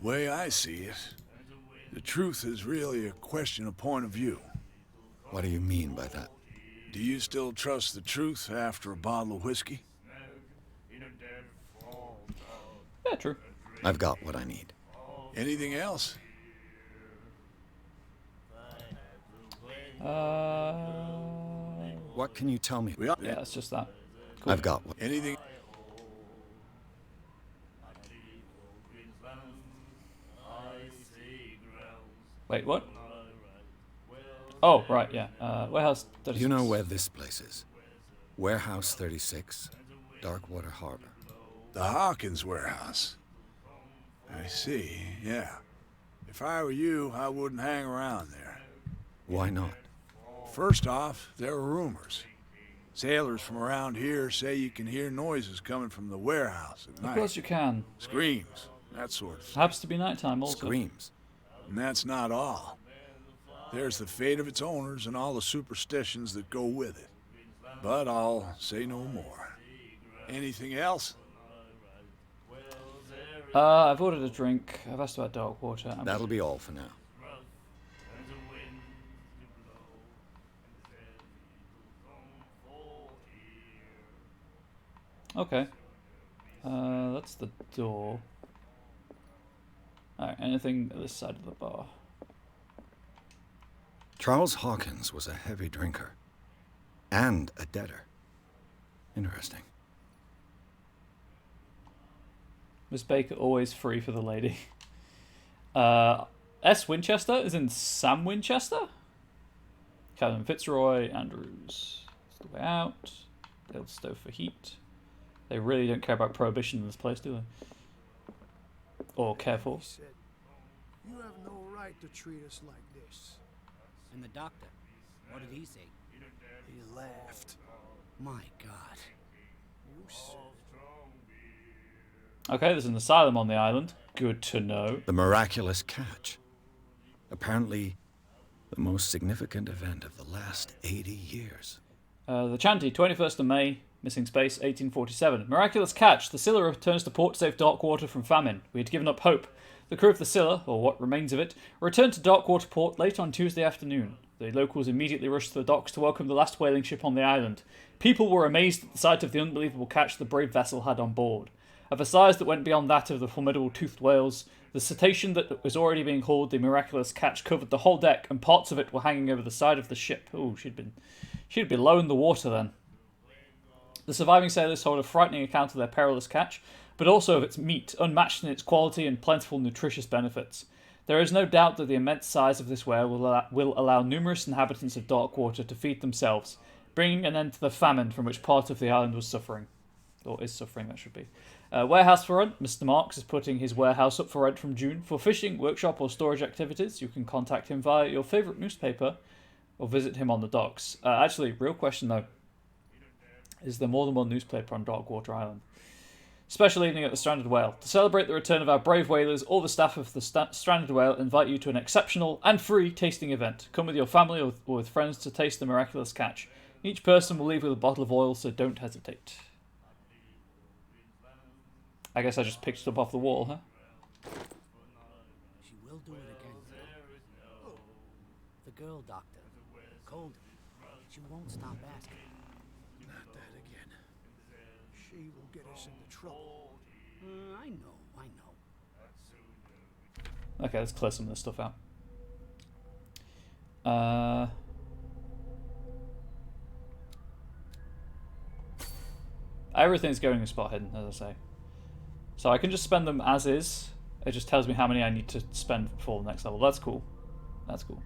Way I see it, the truth is really a question of point of view. What do you mean by that? Do you still trust the truth after a bottle of whiskey? Yeah, true. I've got what I need. Anything else? What can you tell me? Yeah. Yeah, it's just that. Cool. I've got what. Anything? Wait, what? Oh, right, yeah. Warehouse 36. You know where this place is? Warehouse 36, Darkwater Harbor. The Hawkins warehouse. I see, yeah. If I were you, I wouldn't hang around there. Why not? First off, there are rumors. Sailors from around here say you can hear noises coming from the warehouse at Of night. course you can. Screams, that sort of stuff. Happens to be nighttime also. Screams. And that's not all. There's the fate of its owners and all the superstitions that go with it. But I'll say no more. Anything else? I've ordered a drink. I've asked about dark water. That'll be all for now. Okay. That's the door. Alright, anything at this side of the bar? Charles Hawkins was a heavy drinker. And a debtor. Interesting. Miss Baker always free for the lady. S. Winchester is in Sam Winchester. Captain Fitzroy Andrews. That's the way out. They'll stove for heat. They really don't care about prohibition in this place, do they? Or careful. He said, "You have no right to treat us like this." And the doctor, what did he say? He laughed. My God. You said Okay, there's an asylum on the island. Good to know. The miraculous catch. Apparently, the most significant event of the last 80 years. The Chanty, 21st of May, missing space, 1847. Miraculous catch. The Scylla returns to port to save Darkwater from famine. We had given up hope. The crew of the Scylla, or what remains of it, returned to Darkwater port late on Tuesday afternoon. The locals immediately rushed to the docks to welcome the last whaling ship on the island. People were amazed at the sight of the unbelievable catch the brave vessel had on board. Of a size that went beyond that of the formidable toothed whales, the cetacean that was already being hauled, the miraculous catch, covered the whole deck, and parts of it were hanging over the side of the ship. Oh, she'd been low in the water then. The surviving sailors told a frightening account of their perilous catch, but also of its meat, unmatched in its quality and plentiful nutritious benefits. There is no doubt that the immense size of this whale will allow numerous inhabitants of Darkwater to feed themselves, bringing an end to the famine from which part of the island was suffering. Or is suffering, that should be. Warehouse for rent. Mr. Marks is putting his warehouse up for rent from June. For fishing, workshop or storage activities, you can contact him via your favourite newspaper or visit him on the docks. Actually, real question though. Is there more than one newspaper on Darkwater Island? Special evening at the Stranded Whale. To celebrate the return of our brave whalers, all the staff of the Stranded Whale invite you to an exceptional and free tasting event. Come with your family or with friends to taste the miraculous catch. Each person will leave with a bottle of oil, so don't hesitate. I guess I just picked it up off the wall, huh? She will do it again. Oh, the girl doctor. Cold. She won't stop asking. not that again. She will get us into trouble. I know. Okay, let's clear some of this stuff out. Everything's going in spot hidden, as I say. So I can just spend them as is. It just tells me how many I need to spend before the next level. That's cool. That's cool.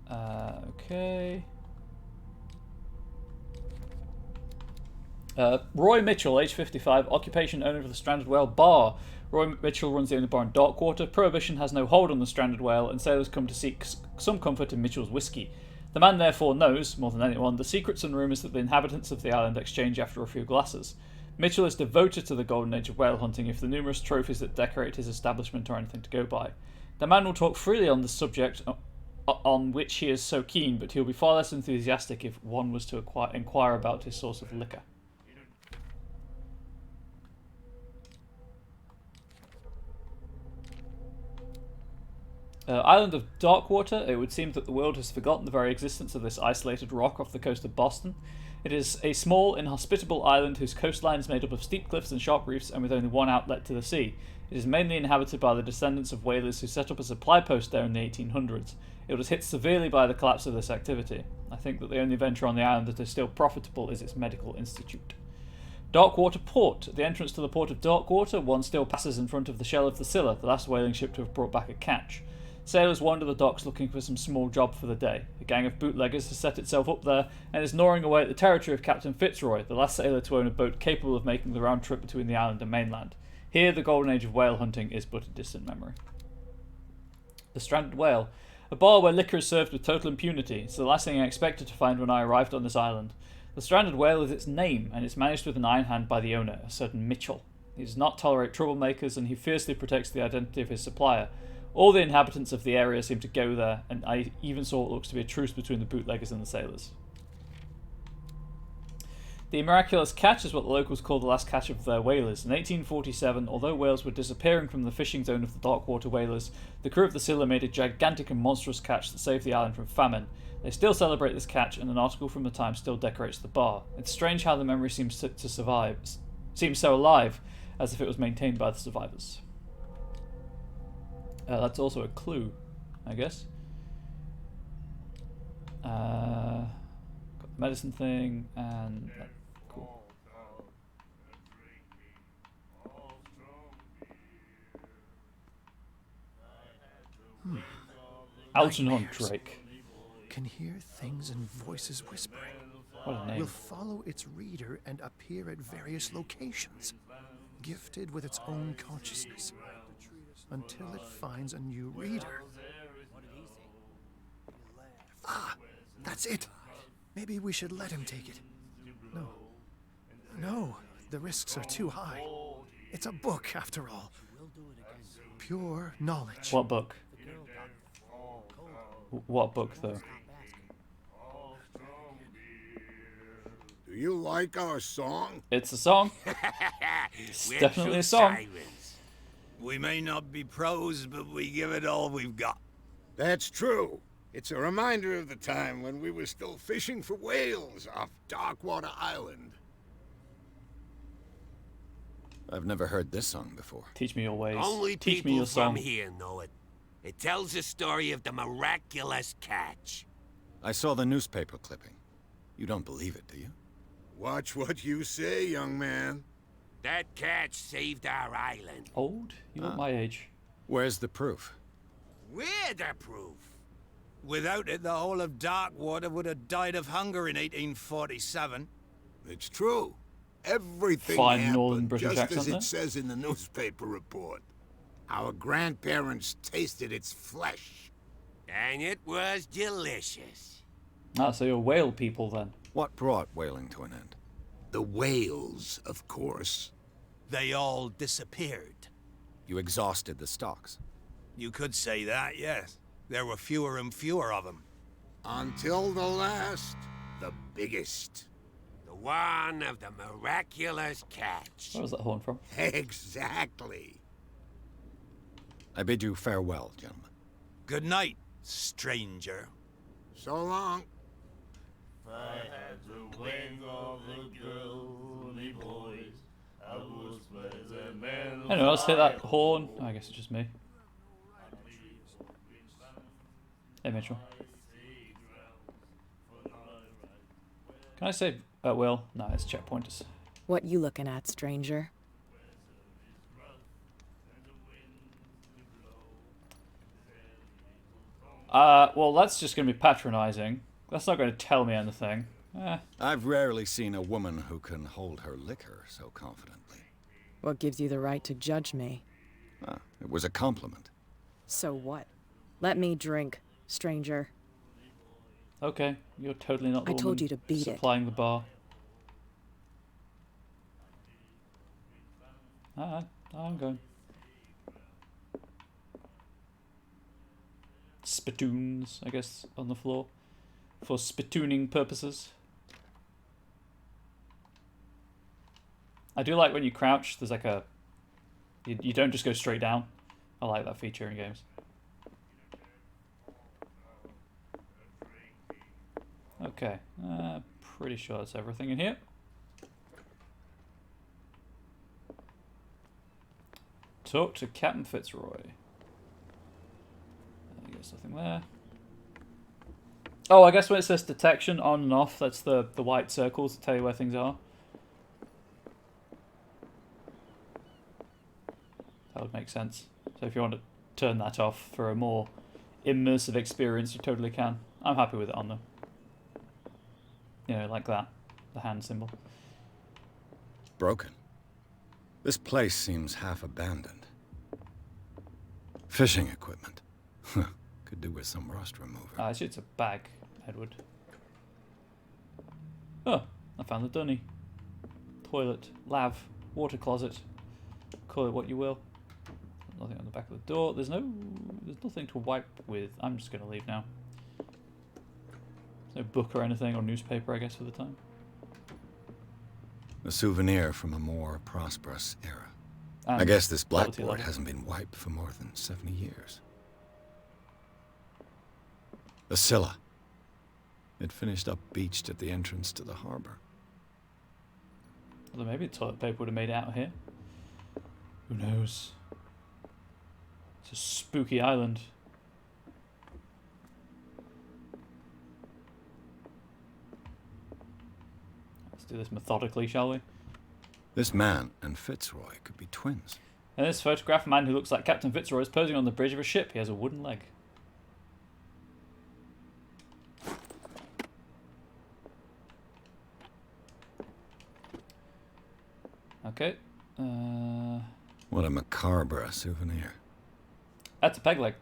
Okay. Roy Mitchell, age 55, occupation owner of the Stranded Whale Bar. Roy Mitchell runs the only bar in Darkwater. Prohibition has no hold on the Stranded Whale, and sailors come to seek some comfort in Mitchell's whiskey. The man therefore knows, more than anyone, the secrets and rumours that the inhabitants of the island exchange after a few glasses. Mitchell is devoted to the golden age of whale hunting, if the numerous trophies that decorate his establishment are anything to go by. The man will talk freely on the subject on which he is so keen, but he'll be far less enthusiastic if one was to inquire about his source of liquor. Island of Darkwater. It would seem that the world has forgotten the very existence of this isolated rock off the coast of Boston. It is a small, inhospitable island whose coastline is made up of steep cliffs and sharp reefs and with only one outlet to the sea. It is mainly inhabited by the descendants of whalers who set up a supply post there in the 1800s. It was hit severely by the collapse of this activity. I think that the only venture on the island that is still profitable is its medical institute. Darkwater Port. At the entrance to the port of Darkwater, one still passes in front of the shell of the Scylla, the last whaling ship to have brought back a catch. Sailors wander the docks looking for some small job for the day. A gang of bootleggers has set itself up there and is gnawing away at the territory of Captain Fitzroy, the last sailor to own a boat capable of making the round trip between the island and mainland. Here, the golden age of whale hunting is but a distant memory. The Stranded Whale. A bar where liquor is served with total impunity. It's the last thing I expected to find when I arrived on this island. The Stranded Whale is its name, and it's managed with an iron hand by the owner, a certain Mitchell. He does not tolerate troublemakers, and he fiercely protects the identity of his supplier. All the inhabitants of the area seem to go there, and I even saw what looks to be a truce between the bootleggers and the sailors. The miraculous catch is what the locals call the last catch of their whalers. In 1847, although whales were disappearing from the fishing zone of the Darkwater whalers, the crew of the Scylla made a gigantic and monstrous catch that saved the island from famine. They still celebrate this catch, and an article from the Times still decorates the bar. It's strange how the memory seems so alive, as if it was maintained by the survivors. That's also a clue, I guess. Got the medicine thing, and cool. Algernon Drake. Can hear things and voices whispering. What a name. Will follow its reader and appear at various locations, gifted with its own consciousness, until it finds a new reader. Ah, that's it. Maybe we should let him take it. No, the risks are too high. It's a book, after all. Pure knowledge. What book? What book, though? Do you like our song? It's a song. It's definitely a song. We may not be pros, but we give it all we've got. That's true. It's a reminder of the time when we were still fishing for whales off Darkwater Island. I've never heard this song before. Teach me your ways. Only Teach me people your song. from here know it. It tells the story of the miraculous catch. I saw the newspaper clipping. You don't believe it, do you? Watch what you say, young man. That catch saved our island. Old? You're my age. Where's the proof? We're the proof. Without it, the whole of Darkwater would have died of hunger in 1847. It's true. Everything Fine northern happened British just accent as it there. says in the newspaper report. Our grandparents tasted its flesh. And it was delicious. Ah, so you're whale people then. What brought whaling to an end? The whales, of course. They all disappeared. You exhausted the stocks. You could say that, yes. There were fewer and fewer of them. Until the last, the biggest. The one of the miraculous catch. Where was that horn from? Exactly. I bid you farewell, gentlemen. Good night, stranger. So long. If I had the wings of the girly boys, I would spread the man. Anyone else hit that horn? Oh, I guess it's just me. Hey, Mitchell. Can I say Will? No, it's checkpointers. What you looking at, stranger? Well, that's just going to be patronizing. That's not going to tell me anything. I've rarely seen a woman who can hold her liquor so confidently. What gives you the right to judge me? It was a compliment. So what? Let me drink, stranger. Okay, you're totally not the I told woman you to beat it. supplying the bar. Alright, I'm going. Spittoons, I guess, on the floor. For spittooning purposes. I do like when you crouch, there's like a... You don't just go straight down. I like that feature in games. Okay, pretty sure that's everything in here. Talk to Captain Fitzroy. I guess nothing there. Oh, I guess when it says detection on and off, that's the white circles that tell you where things are. That would make sense. So if you want to turn that off for a more immersive experience, you totally can. I'm happy with it on though. You know, like that. The hand symbol. Broken. This place seems half abandoned. Fishing equipment. Could do with some rust remover. Actually, it's a bag, Edward. Oh, I found the dunny. Toilet, lav, water closet. Call it what you will. Nothing on the back of the door. There's nothing to wipe with. I'm just going to leave now. There's no book or anything, or newspaper, I guess, for the time. A souvenir from a more prosperous era. And I guess this quality blackboard level. hasn't been wiped for more than 70 years. The Scylla. It finished up beached at the entrance to the harbor. Although maybe the toilet paper would have made it out here. Who knows? It's a spooky island. Let's do this methodically, shall we? This man and Fitzroy could be twins. In this photograph, a man who looks like Captain Fitzroy is posing on the bridge of a ship. He has a wooden leg. Okay. What a macabre souvenir. That's a peg leg.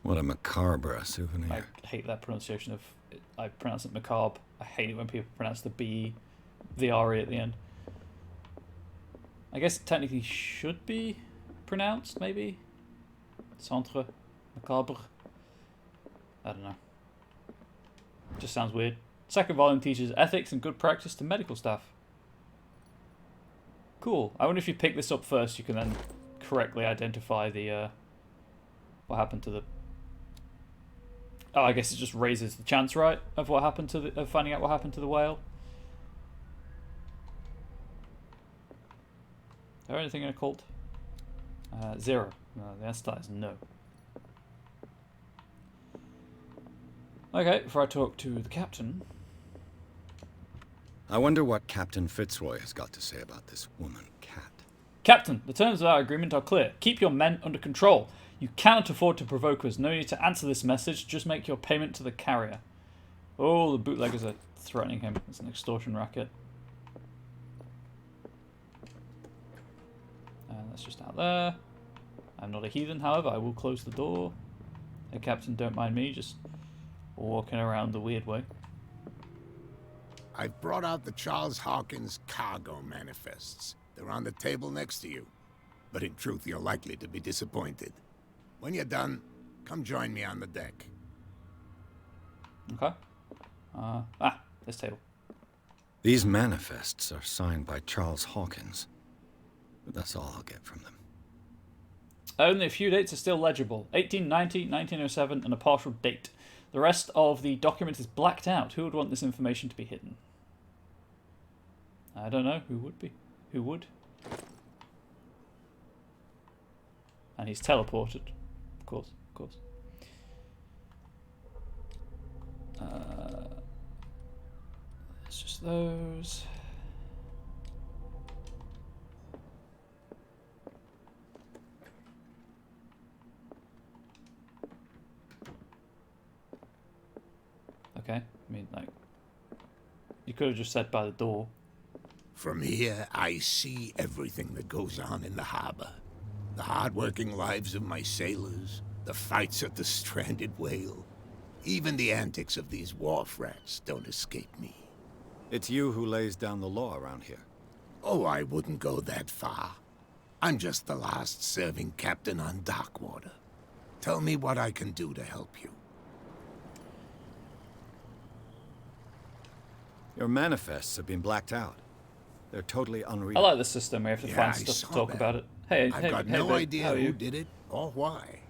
What a macabre souvenir. I hate that pronunciation of it. I pronounce it macabre. I hate it when people pronounce the B, the R-E at the end. I guess it technically should be pronounced, maybe? Centre, macabre. I don't know. Just sounds weird. Second volume teaches ethics and good practice to medical staff. Cool. I wonder if you pick this up first, you can then correctly identify the what happened to the. Oh, I guess it just raises the chance, right, of what happened to of finding out what happened to the whale. Is there anything in occult? 0. No, the answer to that is no. Okay, before I talk to the captain. I wonder what Captain Fitzroy has got to say about this woman cat. Captain, the terms of our agreement are clear. Keep your men under control. You cannot afford to provoke us. No need to answer this message. Just make your payment to the carrier. Oh, the bootleggers are threatening him. It's an extortion racket. And that's just out there. I'm not a heathen, however. I will close the door. Hey, Captain, don't mind me. Just walking around the weird way. I've brought out the Charles Hawkins cargo manifests. They're on the table next to you. But in truth, you're likely to be disappointed. When you're done, come join me on the deck. Okay. This table. These manifests are signed by Charles Hawkins. But that's all I'll get from them. Only a few dates are still legible. 1890, 1907, and a partial date. The rest of the document is blacked out. Who would want this information to be hidden? I don't know. Who would be? Who would? And he's teleported. Of course, of course. It's just those. Okay, I mean, like, you could have just said by the door. From here, I see everything that goes on in the harbor. The hard-working lives of my sailors, the fights at the stranded whale. Even the antics of these wharf rats don't escape me. It's you who lays down the law around here. Oh, I wouldn't go that far. I'm just the last serving captain on Darkwater. Tell me what I can do to help you. Your manifests have been blacked out. They're totally unreal. I like the system. We have to find stuff to talk about it. Hey, I've got no idea who did it or why.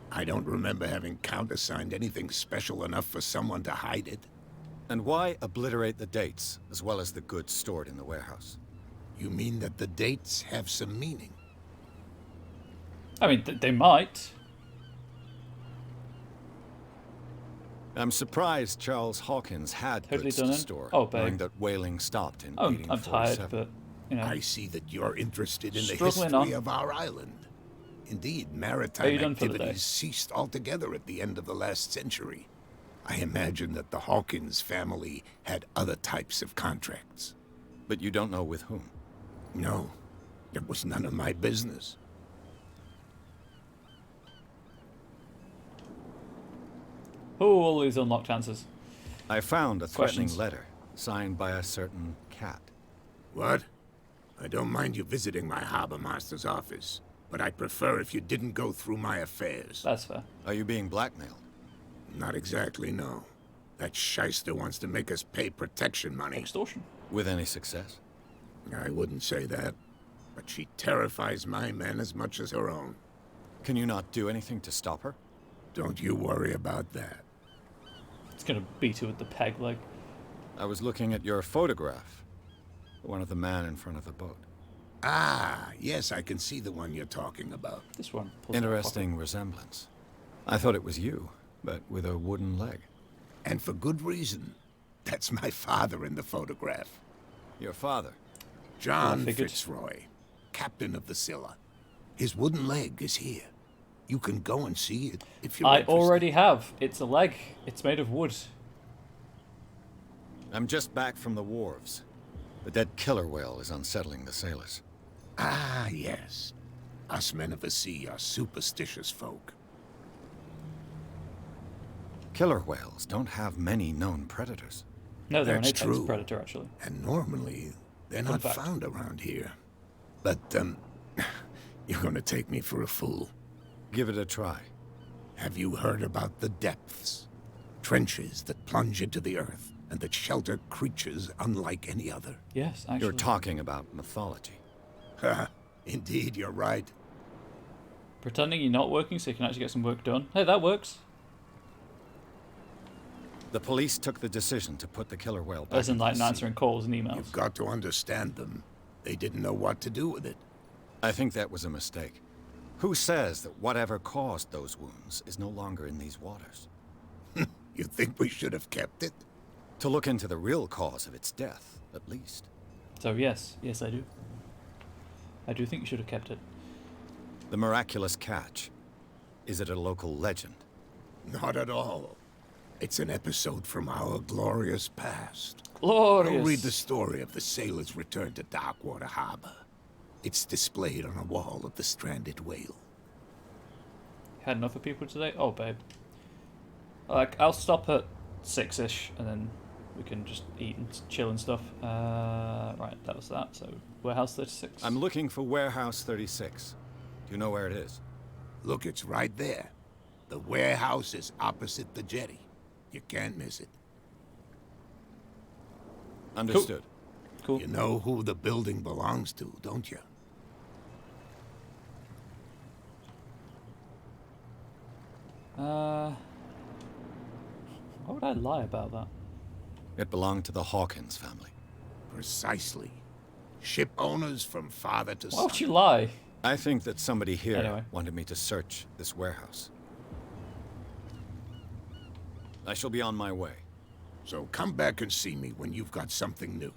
I don't remember having countersigned anything special enough for someone to hide it. And why obliterate the dates, as well as the goods stored in the warehouse? You mean that the dates have some meaning? I mean, they might. I'm surprised Charles Hawkins had goods to store, knowing that whaling stopped in 1847. I'm tired, but, you know. I see that you're interested in the Struggling history on. of our island. Indeed, maritime done for the day? activities ceased altogether at the end of the last century. I imagine that the Hawkins family had other types of contracts. But you don't know with whom? No, it was none of my business. Oh, all these unlocked answers. I found a threatening Questions? letter, signed by a certain cat. What? I don't mind you visiting my harbor master's office, but I'd prefer if you didn't go through my affairs. That's fair. Are you being blackmailed? Not exactly, no. That shyster wants to make us pay protection money. Extortion. With any success? I wouldn't say that, but she terrifies my men as much as her own. Can you not do anything to stop her? Don't you worry about that. It's gonna beat her with the peg leg. I was looking at your photograph. The one of the man in front of the boat. Ah, yes, I can see the one you're talking about. This one. pulls out a Interesting resemblance. I thought it was you, but with a wooden leg. And for good reason. That's my father in the photograph. Your father? John figured. Fitzroy, captain of the Scylla. His wooden leg is here. You can go and see it if you're I interested. already have. It's a leg. It's made of wood. I'm just back from the wharves. The dead killer whale is unsettling the sailors. Ah, yes. Us men of the sea are superstitious folk. Killer whales don't have many known predators. No, they're That's an apex true. predator, actually. And normally, they're Fun not fact. found around here. But, you're gonna take me for a fool. Give it a try. Have you heard about the depths? Trenches that plunge into the earth and that shelter creatures unlike any other. Yes, actually. You're talking about mythology. Ha! Indeed, you're right. Pretending you're not working so you can actually get some work done. Hey, that works. The police took the decision to put the killer whale back As in, into like, the sea. answering calls and emails. You've got to understand them. They didn't know what to do with it. I think that was a mistake. Who says that whatever caused those wounds is no longer in these waters? You think we should have kept it? To look into the real cause of its death, at least. So, yes. Yes, I do. I do think you should have kept it. The miraculous catch. Is it a local legend? Not at all. It's an episode from our glorious past. Glorious. Go read the story of the sailor's return to Darkwater Harbor. It's displayed on a wall of the stranded whale. Had enough of people today? Oh, babe. Like, I'll stop at 6-ish, and then we can just eat and chill and stuff. Right, that was that. So, Warehouse 36. I'm looking for Warehouse 36. Do you know where it is? Look, it's right there. The warehouse is opposite the jetty. You can't miss it. Understood. Cool. You know who the building belongs to, don't you? Why would I lie about that? It belonged to the Hawkins family. Precisely. Ship owners from father to Why son. would you lie? I think that somebody here Anyway. wanted me to search this warehouse. I shall be on my way. So come back and see me when you've got something new.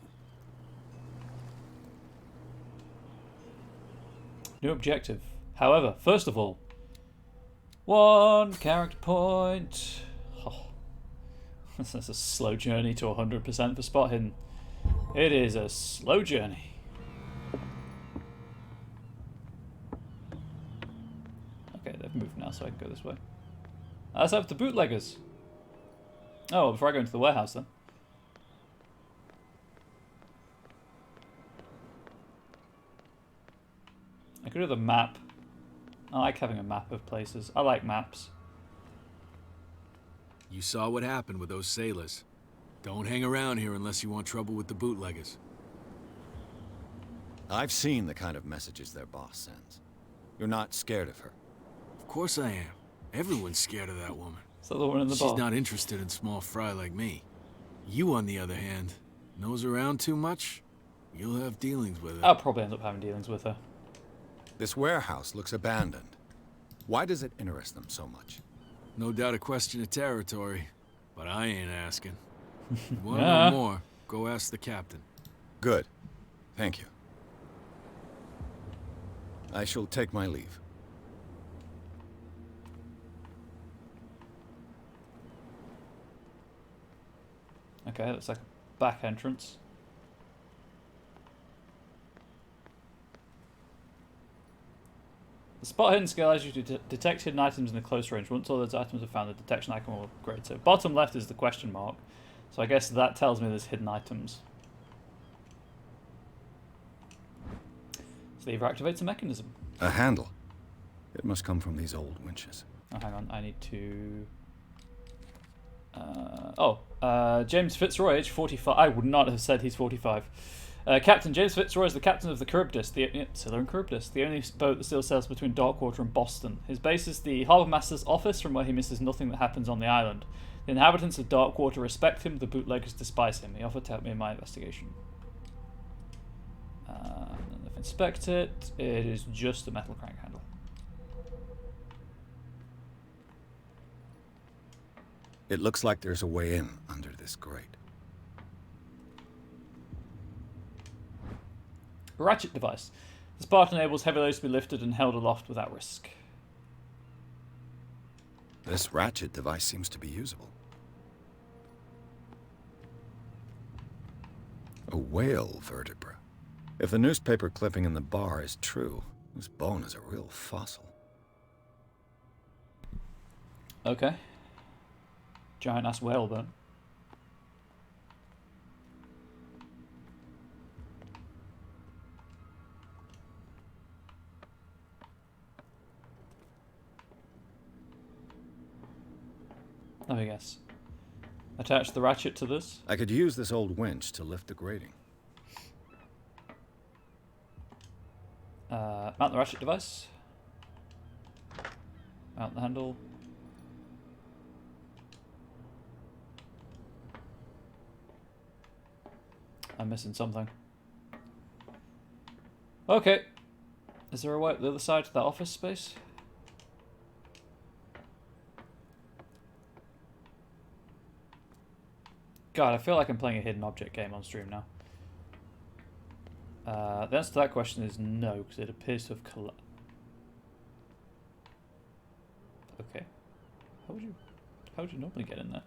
New objective. However, first of all, 1 character point. Oh, this is a slow journey to 100% for spot hidden. It is a slow journey. Okay, they've moved now, so I can go this way. Let's have the bootleggers. Oh, before I go into the warehouse then. I could do the map. I like having a map of places. I like maps. You saw what happened with those sailors. Don't hang around here unless you want trouble with the bootleggers. I've seen the kind of messages their boss sends. You're not scared of her. Of course I am. Everyone's scared of that woman. Is that the one in the She's bar? not interested in small fry like me. You, on the other hand, nose around too much, you'll have dealings with her. I'll probably end up having dealings with her. This warehouse looks abandoned. Why does it interest them so much? No doubt a question of territory, but I ain't asking. You want to Yeah. know more, go ask the captain. Good. Thank you. I shall take my leave. Okay, looks like a back entrance. The spot hidden skill allows you to detect hidden items in the close range. Once all those items are found, the detection icon will upgrade. So bottom left is the question mark. So I guess that tells me there's hidden items. So lever activates a mechanism. A handle. It must come from these old winches. Oh, hang on, I need to... James Fitzroy, age 45. I would not have said he's 45. Captain James Fitzroy is the captain of the Charybdis, Southern Charybdis, the only boat that still sails between Darkwater and Boston. His base is the Harbour Master's office, from where he misses nothing that happens on the island. The inhabitants of Darkwater respect him, the bootleggers despise him. He offered to help me in my investigation. And if I inspect it, it is just a metal crank handle. It looks like there's a way in under this grate. Ratchet device. This part enables heavy loads to be lifted and held aloft without risk. This ratchet device seems to be usable. A whale vertebra. If the newspaper clipping in the bar is true, this bone is a real fossil. Okay. Giant ass whale bone. Let me guess. Attach the ratchet to this. I could use this old winch to lift the grating. Mount the ratchet device. Mount the handle. I'm missing something. Okay. Is there a way up the other side to that office space? God, I feel like I'm playing a hidden object game on stream now. The answer to that question is no, because it appears to have collapsed. Okay. How would you normally get in there?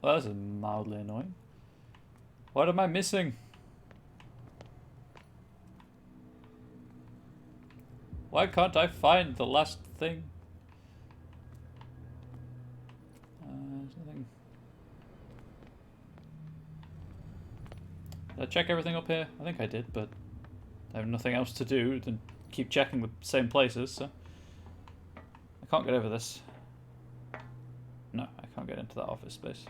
Well, this is mildly annoying. What am I missing? Why can't I find the last thing? There's nothing. Did I check everything up here? I think I did, but I have nothing else to do than keep checking the same places, so I can't get over this. No, I can't get into that office space.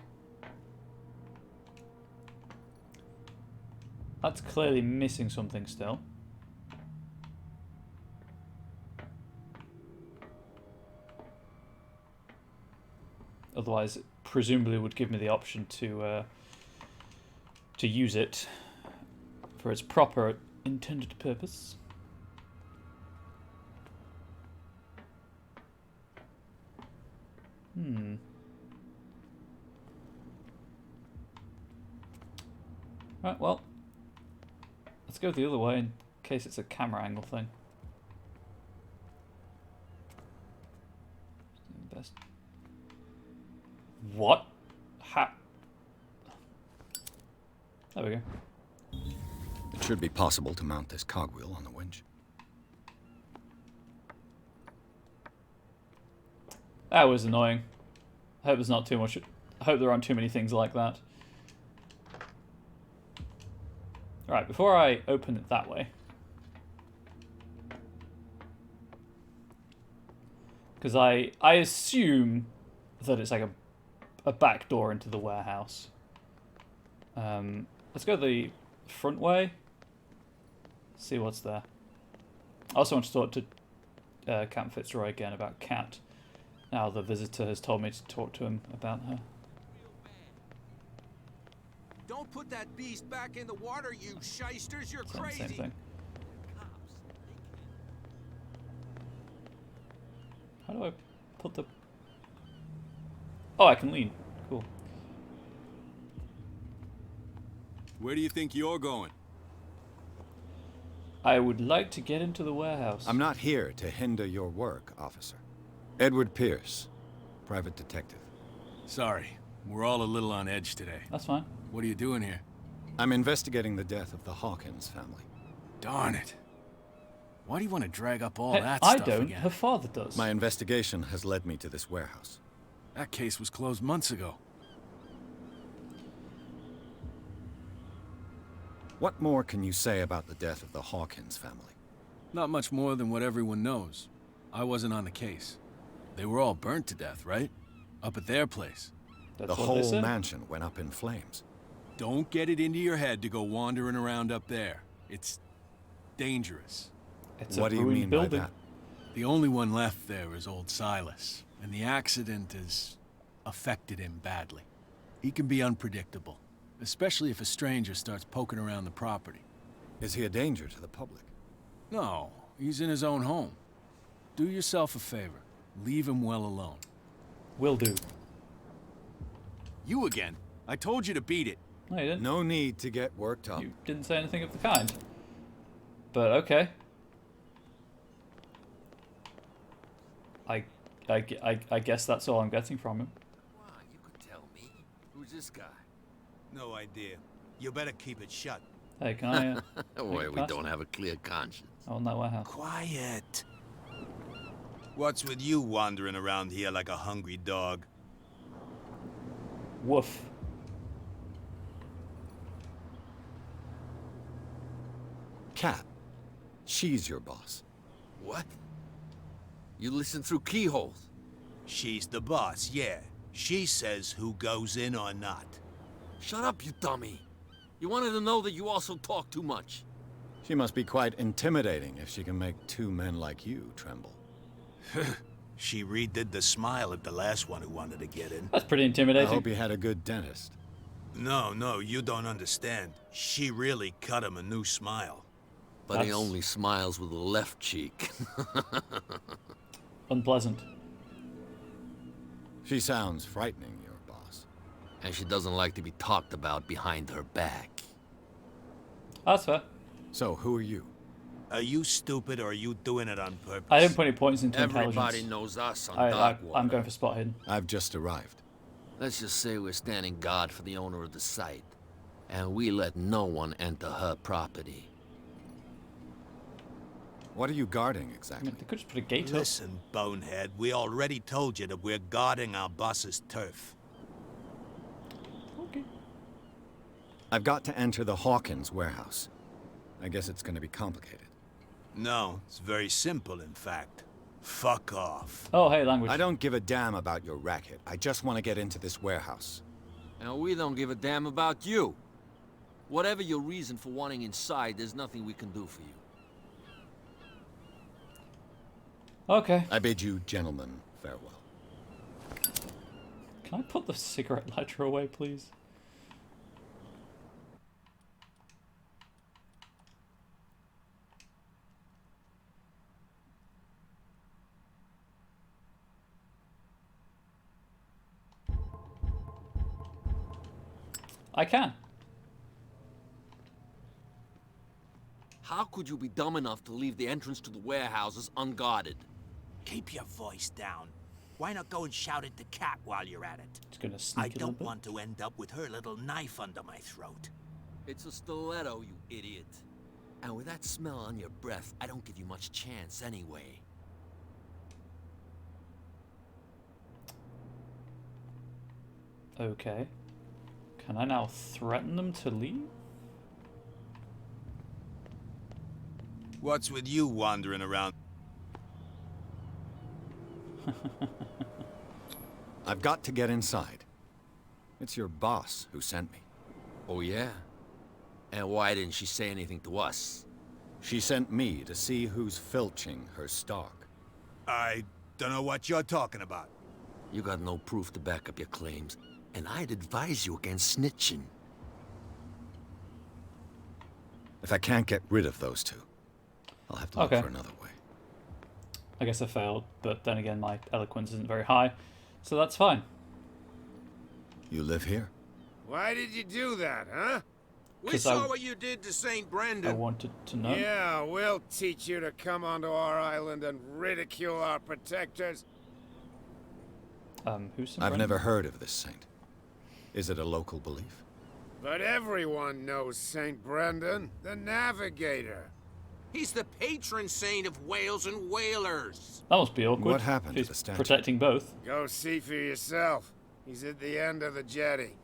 That's clearly missing something still. Otherwise, it presumably would give me the option to use it for its proper intended purpose. Right, well, let's go the other way in case it's a camera angle thing. Best. What? There we go. It should be possible to mount this cogwheel on the winch. That was annoying. I hope there's not too much. I hope there aren't too many things like that. Alright, before I open it that way. Because I assume that it's like a back door into the warehouse. Let's go the front way. See what's there. I also want to talk to Captain Fitzroy again about Kat. Now the visitor has told me to talk to him about her. Don't put that beast back in the water, you shysters! You're crazy. Same thing. How do I put the... Oh, I can lean. Cool. Where do you think you're going? I would like to get into the warehouse. I'm not here to hinder your work, officer. Edward Pierce, private detective. Sorry, we're all a little on edge today. That's fine. What are you doing here? I'm investigating the death of the Hawkins family. Darn it. Why do you want to drag up all Hey, that I stuff don't. again? Her father does. My investigation has led me to this warehouse. That case was closed months ago. What more can you say about the death of the Hawkins family? Not much more than what everyone knows. I wasn't on the case. They were all burnt to death, right? Up at their place. The whole mansion went up in flames. Don't get it into your head to go wandering around up there. It's dangerous. What do you mean by that? The only one left there is old Silas, and the accident has affected him badly. He can be unpredictable, especially if a stranger starts poking around the property. Is he a danger to the public? No, he's in his own home. Do yourself a favor. Leave him well alone. Will do. You again. I told you to beat it. No, you didn't. No need to get worked up. You didn't say anything of the kind. But okay. I guess that's all I'm getting from him. Why, you could tell me. Who's this guy? No idea. You better keep it shut. Hey, can I? Wait, we don't have a clear conscience. Oh no, I have. Quiet. What's with you wandering around here like a hungry dog? Woof. Cat. She's your boss. What? You listen through keyholes? She's the boss, yeah. She says who goes in or not. Shut up, you dummy. You wanted to know that you also talk too much. She must be quite intimidating if she can make two men like you tremble. She redid the smile at the last one who wanted to get in. That's pretty intimidating. I hope he had a good dentist. No, you don't understand. She really cut him a new smile. But he only smiles with the left cheek. Unpleasant. She sounds frightening, your boss. And she doesn't like to be talked about behind her back. That's fair. So, who are you? Are you stupid or are you doing it on purpose? I didn't put any points into Everybody intelligence. knows us on I'm going for spot hidden. I've just arrived. Let's just say we're standing guard for the owner of the site. And we let no one enter her property. What are you guarding exactly? They could just put a gate Listen, bonehead, we already told you that we're guarding our boss's turf. Okay. I've got to enter the Hawkins warehouse. I guess it's going to be complicated. No, it's very simple, in fact. Fuck off. Oh, hey, language. I don't give a damn about your racket. I just want to get into this warehouse. And we don't give a damn about you. Whatever your reason for wanting inside, there's nothing we can do for you. Okay. I bid you gentlemen farewell. Can I put the cigarette lighter away, please? I can. How could you be dumb enough to leave the entrance to the warehouses unguarded? Keep your voice down. Why not go and shout at the cat while you're at it? It's gonna sneak I a little don't bit. want to end up with her little knife under my throat. It's a stiletto, you idiot. And with that smell on your breath, I don't give you much chance anyway. Okay. Can I now threaten them to leave? What's with you wandering around? I've got to get inside. It's your boss who sent me. Oh, yeah? And why didn't she say anything to us? She sent me to see who's filching her stock. I don't know what you're talking about. You got no proof to back up your claims, and I'd advise you against snitching. If I can't get rid of those two, I'll have to look for another way. I guess I failed, but then again, my eloquence isn't very high, so that's fine. You live here? Why did you do that, huh? We saw what you did to St. Brendan. I wanted to know. Yeah, we'll teach you to come onto our island and ridicule our protectors. Who's St. I've Brendan? never heard of this saint. Is it a local belief? But everyone knows St. Brendan, the navigator. He's the patron saint of whales and whalers. That must be awkward. What happened to He's the statue? protecting both. Go see for yourself. He's at the end of the jetty.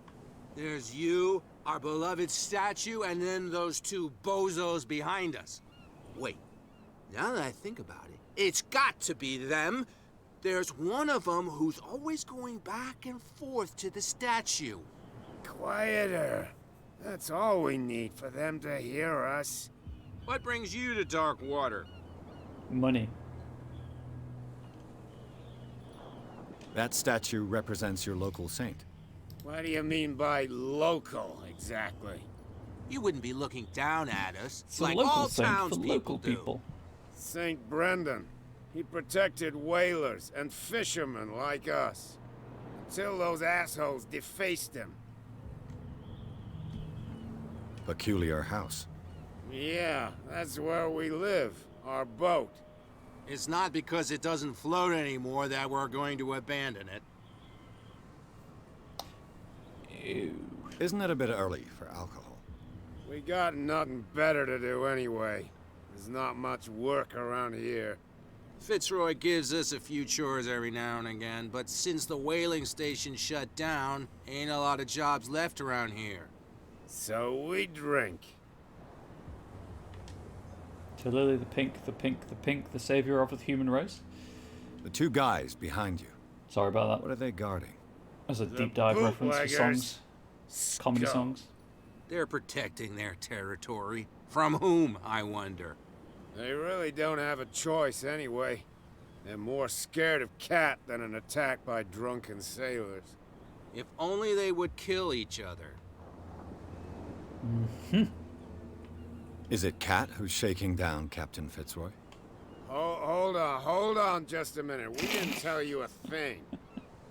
There's you, our beloved statue, and then those two bozos behind us. Wait, now that I think about it, It's got to be them. There's one of them who's always going back and forth to the statue. Quieter. That's all we need for them to hear us. What brings you to Dark Water? Money. That statue represents your local saint. What do you mean by local, exactly? You wouldn't be looking down at us, It's a like local all saint for townspeople local do. people. Saint Brendan. He protected whalers and fishermen like us. Until those assholes defaced him. Peculiar house. Yeah, that's where we live. Our boat. It's not because it doesn't float anymore that we're going to abandon it. Ew. Isn't it a bit early for alcohol? We got nothing better to do anyway. There's not much work around here. Fitzroy gives us a few chores every now and again, but since the whaling station shut down, ain't a lot of jobs left around here. So we drink. To Lily the Pink, the savior of the human race. The two guys behind you. Sorry about that. What are they guarding? That's a The deep dive reference for bootleggers. songs. Comedy songs. They're protecting their territory. From whom, I wonder? They really don't have a choice anyway. They're more scared of Cat than an attack by drunken sailors. If only they would kill each other. Is it Cat who's shaking down Captain Fitzroy? Hold on just a minute. We didn't tell you a thing.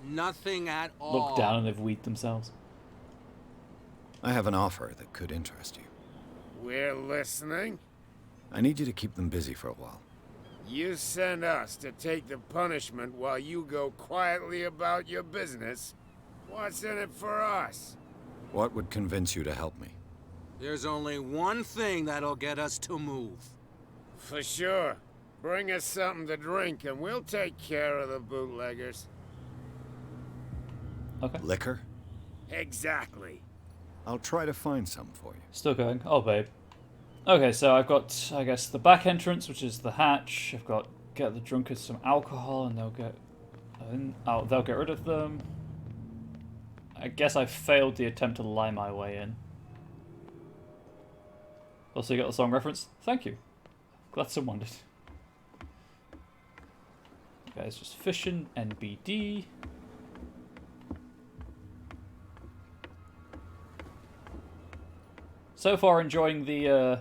Nothing at all. Look down and they've weed themselves. I have an offer that could interest you. We're listening. I need you to keep them busy for a while. You send us to take the punishment while you go quietly about your business. What's in it for us? What would convince you to help me? There's only one thing that'll get us to move. For sure. Bring us something to drink and we'll take care of the bootleggers. Okay. Liquor? Exactly. I'll try to find some for you. Still going. Oh, babe. Okay, so I've got, I guess, the back entrance, which is the hatch. I've got get the drunkards some alcohol, and they'll get they'll get rid of them. I guess I failed the attempt to lie my way in. Also, you got the song reference. Thank you. Glad someone did. Guys, just fishing. NBD. So far, enjoying the,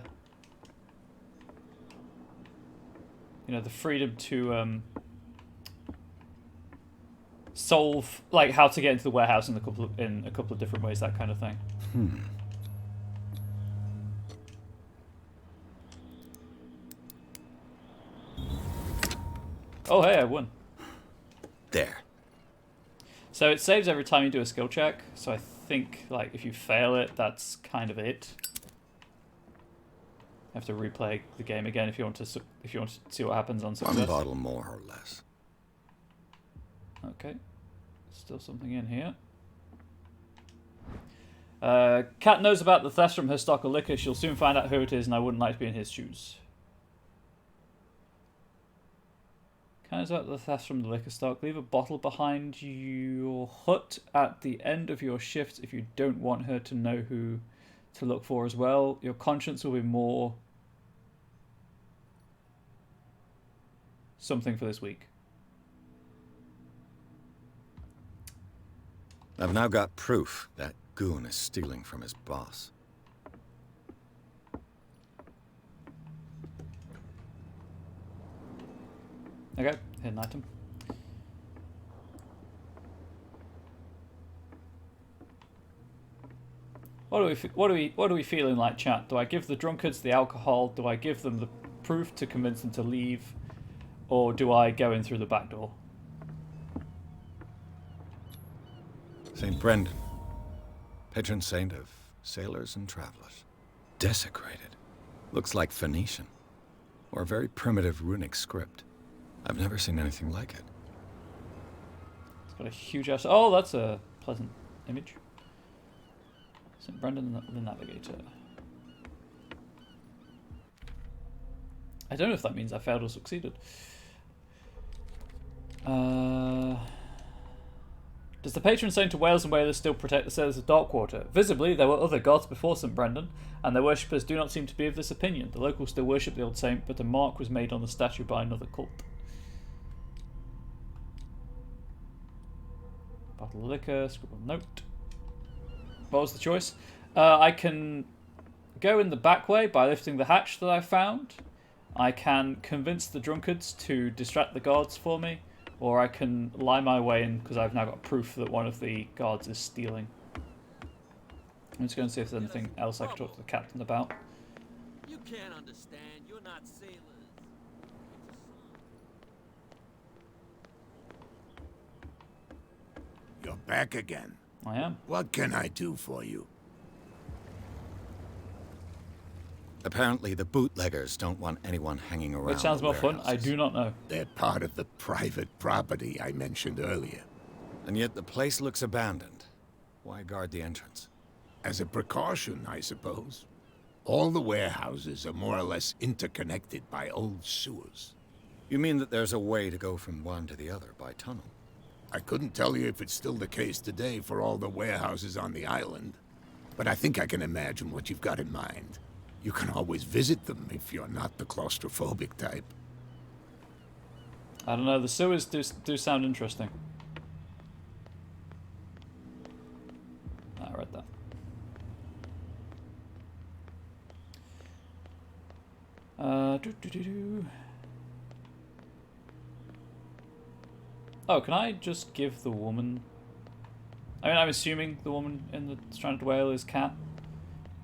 the freedom to solve, like, how to get into the warehouse in a couple of different ways, that kind of thing. Oh, hey, I won. There. So it saves every time you do a skill check. So I think, like, if you fail it, that's kind of it. You have to replay the game again if you want to see what happens on success. One bottle more or less. Okay. Still something in here. Kat knows about the theft from her stock of liquor. She'll soon find out who it is, and I wouldn't like to be in his shoes. Kat knows about the theft from the liquor stock. Leave a bottle behind your hut at the end of your shift if you don't want her to know who to look for as well. Your conscience will be more something for this week. I've now got proof that goon is stealing from his boss. Okay, hidden item. What are we feeling like, chat? Do I give the drunkards the alcohol? Do I give them the proof to convince them to leave? Or do I go in through the back door? St. Brendan, patron saint of sailors and travelers. Desecrated. Looks like Phoenician. Or a very primitive runic script. I've never seen anything like it. It's got a huge ass. Oh, that's a pleasant image. St. Brendan the Navigator. I don't know if that means I failed or succeeded. Does the patron saint of Wales and Whalers still protect the sailors of Darkwater? Visibly, there were other gods before St. Brendan, and their worshippers do not seem to be of this opinion. The locals still worship the old saint, but a mark was made on the statue by another cult. Bottle of liquor, scribble note. What was the choice? I can go in the back way by lifting the hatch that I found. I can convince the drunkards to distract the guards for me. Or I can lie my way in because I've now got proof that one of the guards is stealing. I'm just going to see if there's anything else I can talk to the captain about. You can't understand. You're not sailors. You're back again. I am. What can I do for you? Apparently the bootleggers don't want anyone hanging around. Which sounds more fun? I do not know. They're part of the private property I mentioned earlier. And yet the place looks abandoned. Why guard the entrance? As a precaution, I suppose. All the warehouses are more or less interconnected by old sewers. You mean that there's a way to go from one to the other by tunnel? I couldn't tell you if it's still the case today for all the warehouses on the island, but I think I can imagine what you've got in mind. You can always visit them if you're not the claustrophobic type. I don't know, the sewers do sound interesting. I read that. Oh, can I just give the woman... I mean, I'm assuming the woman in the stranded whale is Cat.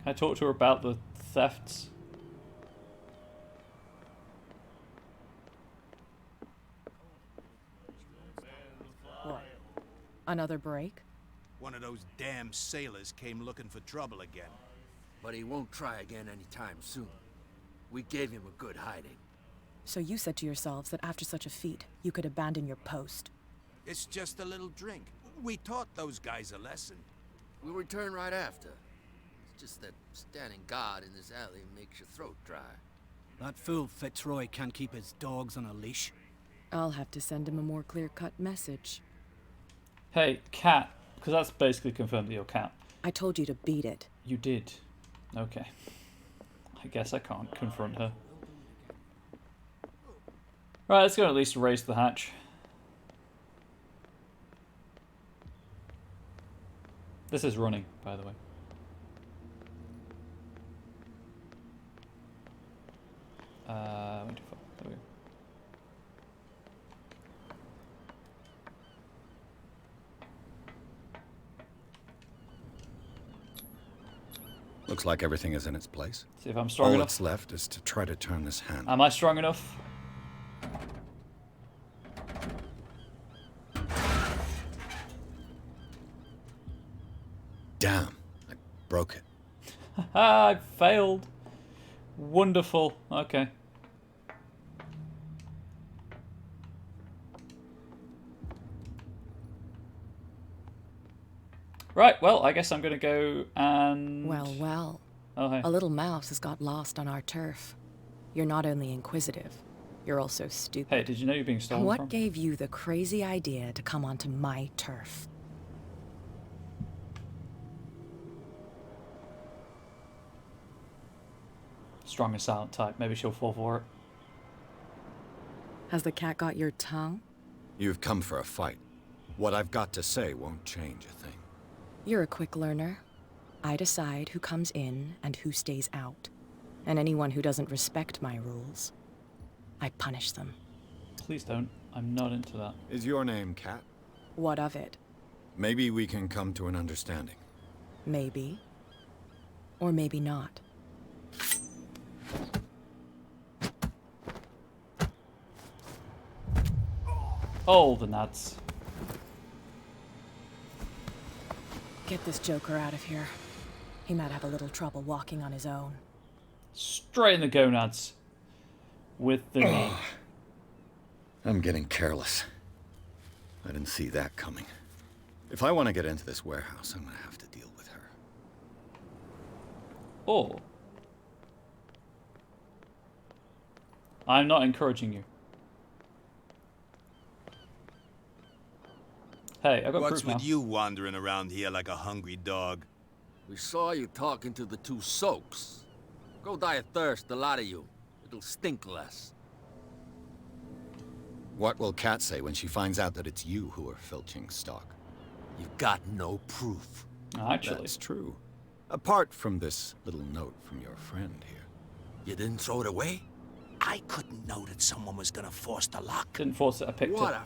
Can I talk to her about the thefts? What? Another break? One of those damn sailors came looking for trouble again. But he won't try again anytime soon. We gave him a good hiding. So you said to yourselves that after such a feat, you could abandon your post. It's just a little drink. We taught those guys a lesson. We'll return right after. It's just that standing guard in this alley makes your throat dry. That fool Fitzroy can't keep his dogs on a leash. I'll have to send him a more clear-cut message. Hey, Cat, because that's basically confirmed that you're Cat. I told you to beat it. You did. Okay. I guess I can't confront her. Right, let's go at least raise the hatch. This is running, by the way. Wait, there we go. Looks like everything is in its place. See if I'm strong All enough. that's left is to try to turn this handle. Am I strong enough? Damn, I broke it. I failed. Wonderful. Okay. Right, well, I guess I'm going to go and... Well, well. Oh, hey. A little mouse has got lost on our turf. You're not only inquisitive, you're also stupid. Hey, did you know you're being stolen What from? gave you the crazy idea to come onto my turf? Strong and silent type. Maybe she'll fall for it. Has the cat got your tongue? You've come for a fight. What I've got to say won't change a thing. You're a quick learner. I decide who comes in and who stays out. And anyone who doesn't respect my rules, I punish them. Please don't. I'm not into that. Is your name Cat? What of it? Maybe we can come to an understanding. Maybe. Or maybe not. Oh, the nuts. Get this joker out of here. He might have a little trouble walking on his own. Straight in the gonads. With the knee. I'm getting careless. I didn't see that coming. If I want to get into this warehouse, I'm going to have to deal with her. Oh. I'm not encouraging you. Hey, I got What's proof now. with you wandering around here like a hungry dog? We saw you talking to the two soaks. Go die of thirst, the lot of you. It'll stink less. What will Kat say when she finds out that it's you who are filching stock? You've got no proof. Actually. That's true. Apart from this little note from your friend here. You didn't throw it away? I couldn't know that someone was gonna force the lock. Didn't force it, I picked What it.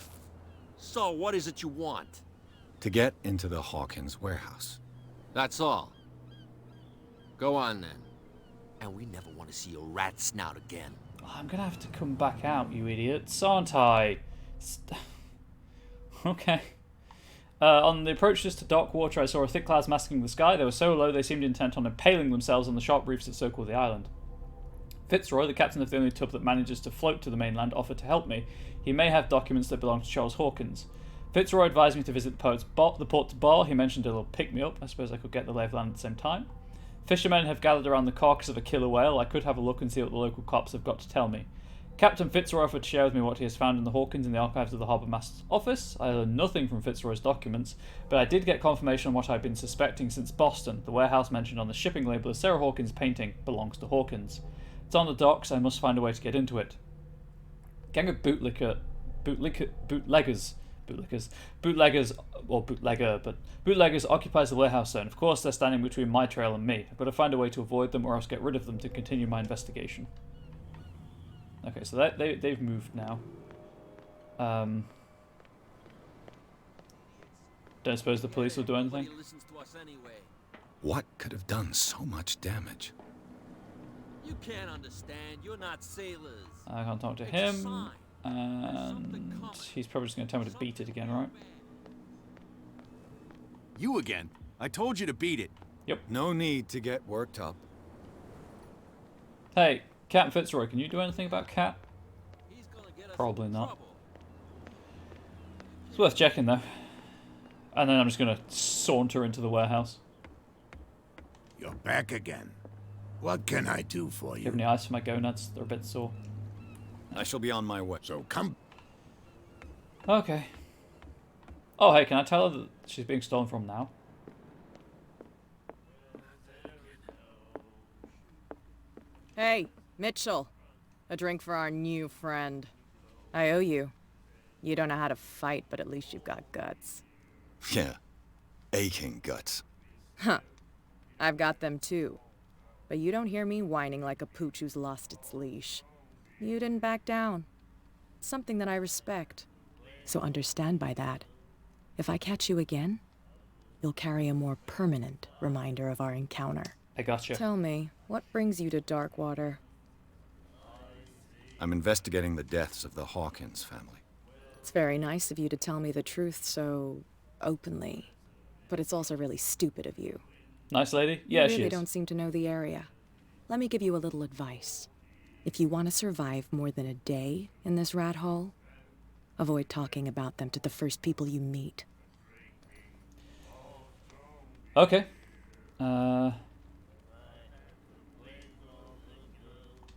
So, what is it you want? To get into the Hawkins warehouse. That's all. Go on, then. And we never want to see your rat snout again. I'm gonna have to come back out, you idiots, aren't I? Okay. On the approaches to Darkwater, I saw a thick clouds masking the sky. They were so low they seemed intent on impaling themselves on the sharp reefs that circle the island. Fitzroy, the captain of the only tub that manages to float to the mainland, offered to help me. He may have documents that belong to Charles Hawkins. Fitzroy advised me to visit the port's bar. He mentioned a little pick-me-up. I suppose I could get the lay of the land at the same time. Fishermen have gathered around the carcass of a killer whale. I could have a look and see what the local cops have got to tell me. Captain Fitzroy offered to share with me what he has found in the Hawkins in the archives of the Harbour Master's office. I learned nothing from Fitzroy's documents, but I did get confirmation on what I've been suspecting since Boston. The warehouse mentioned on the shipping label as Sarah Hawkins' painting belongs to Hawkins. It's on the docks. I must find a way to get into it. Gang of bootleggers, occupies the warehouse zone. Of course, they're standing between my trail and me. I've got to find a way to avoid them or else get rid of them to continue my investigation. Okay, so they've moved now. Don't suppose the police will do anything? What could have done so much damage? You can't understand. You're not sailors. I can't talk to him. And he's probably just going to tell me to beat it again, right? You again? I told you to beat it. Yep. No need to get worked up. Hey, Captain Fitzroy, can you do anything about Cat? Probably not. It's worth checking, though. And then I'm just going to saunter into the warehouse. You're back again. What can I do for you? Give me ice for my gonads. They're a bit sore. I shall be on my way. So come. Okay. Oh, hey, can I tell her that she's being stolen from now? Hey, Mitchell. A drink for our new friend. I owe you. You don't know how to fight, but at least you've got guts. Yeah. Aching guts. Huh. I've got them too. But you don't hear me whining like a pooch who's lost its leash. You didn't back down. Something that I respect. So understand by that, if I catch you again, you'll carry a more permanent reminder of our encounter. I gotcha. Tell me, what brings you to Darkwater? I'm investigating the deaths of the Hawkins family. It's very nice of you to tell me the truth so openly. But it's also really stupid of you. Nice lady? Yeah, she is. You really don't seem to know the area. Let me give you a little advice. If you want to survive more than a day in this rat hole, avoid talking about them to the first people you meet. Okay.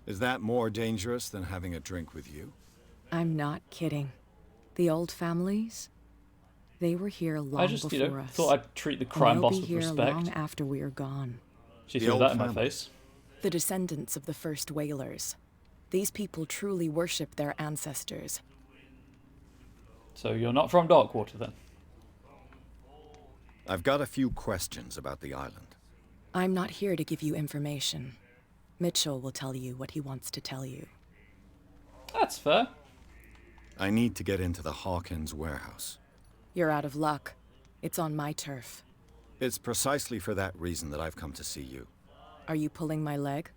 Is that more dangerous than having a drink with you? I'm not kidding. The old families, they were here long I just, before us. thought I'd treat the crime boss with They'll be here respect. long after we're gone. She threw that in my face. The descendants of the first whalers. These people truly worship their ancestors. So you're not from Darkwater, then? I've got a few questions about the island. I'm not here to give you information. Mitchell will tell you what he wants to tell you. That's fair. I need to get into the Hawkins warehouse. You're out of luck. It's on my turf. It's precisely for that reason that I've come to see you. Are you pulling my leg?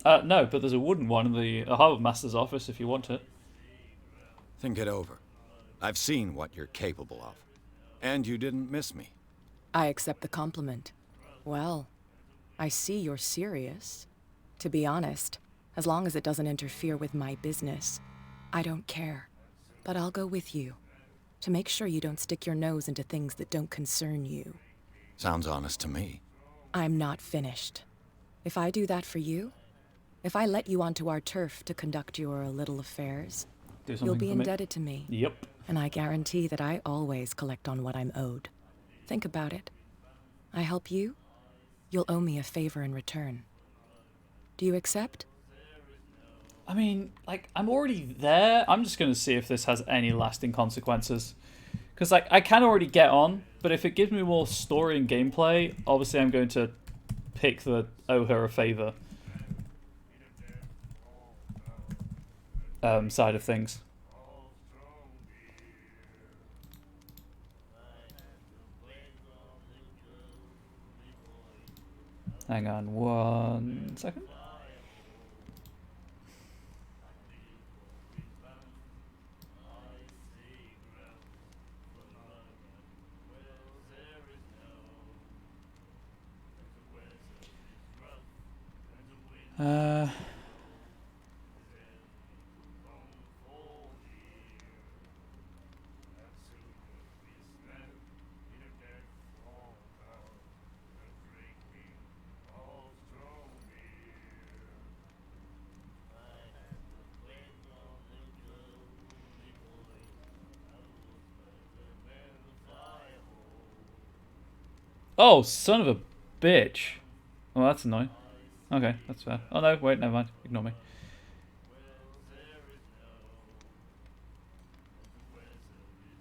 No, but there's a wooden one in the Harbour Master's office if you want it. Think it over. I've seen what you're capable of. And you didn't miss me. I accept the compliment. Well, I see you're serious. To be honest, as long as it doesn't interfere with my business, I don't care. But I'll go with you, to make sure you don't stick your nose into things that don't concern you. Sounds honest to me. I'm not finished. If I do that for you, if I let you onto our turf to conduct your little affairs, Do something You'll be for me. indebted to me. Yep. And I guarantee that I always collect on what I'm owed. Think about it. I help you, you'll owe me a favor in return. Do you accept? I mean, like, I'm already there. I'm just going to see if this has any lasting consequences. Because, like, I can already get on, but if it gives me more story and gameplay, obviously I'm going to pick the owe her a favor side of things. Hang on 1 second. Oh, son of a bitch. Well, that's annoying. Okay, that's fair. Oh no, wait, never mind. Ignore me.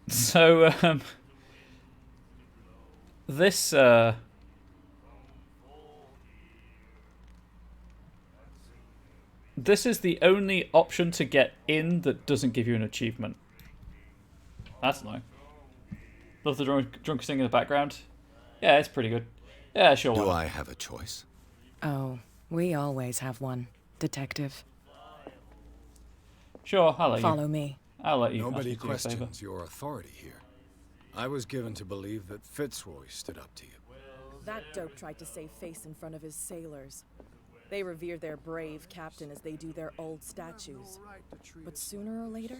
So, this, this is the only option to get in that doesn't give you an achievement. That's annoying. Love the drunk singing in the background. Yeah, it's pretty good. Yeah, sure. Do I have a choice? Oh, we always have one, Detective. Sure, I'll let you. Follow me. I'll let you. Nobody questions your authority here. I was given to believe that Fitzroy stood up to you. That dope tried to save face in front of his sailors. They revere their brave captain as they do their old statues. But sooner or later,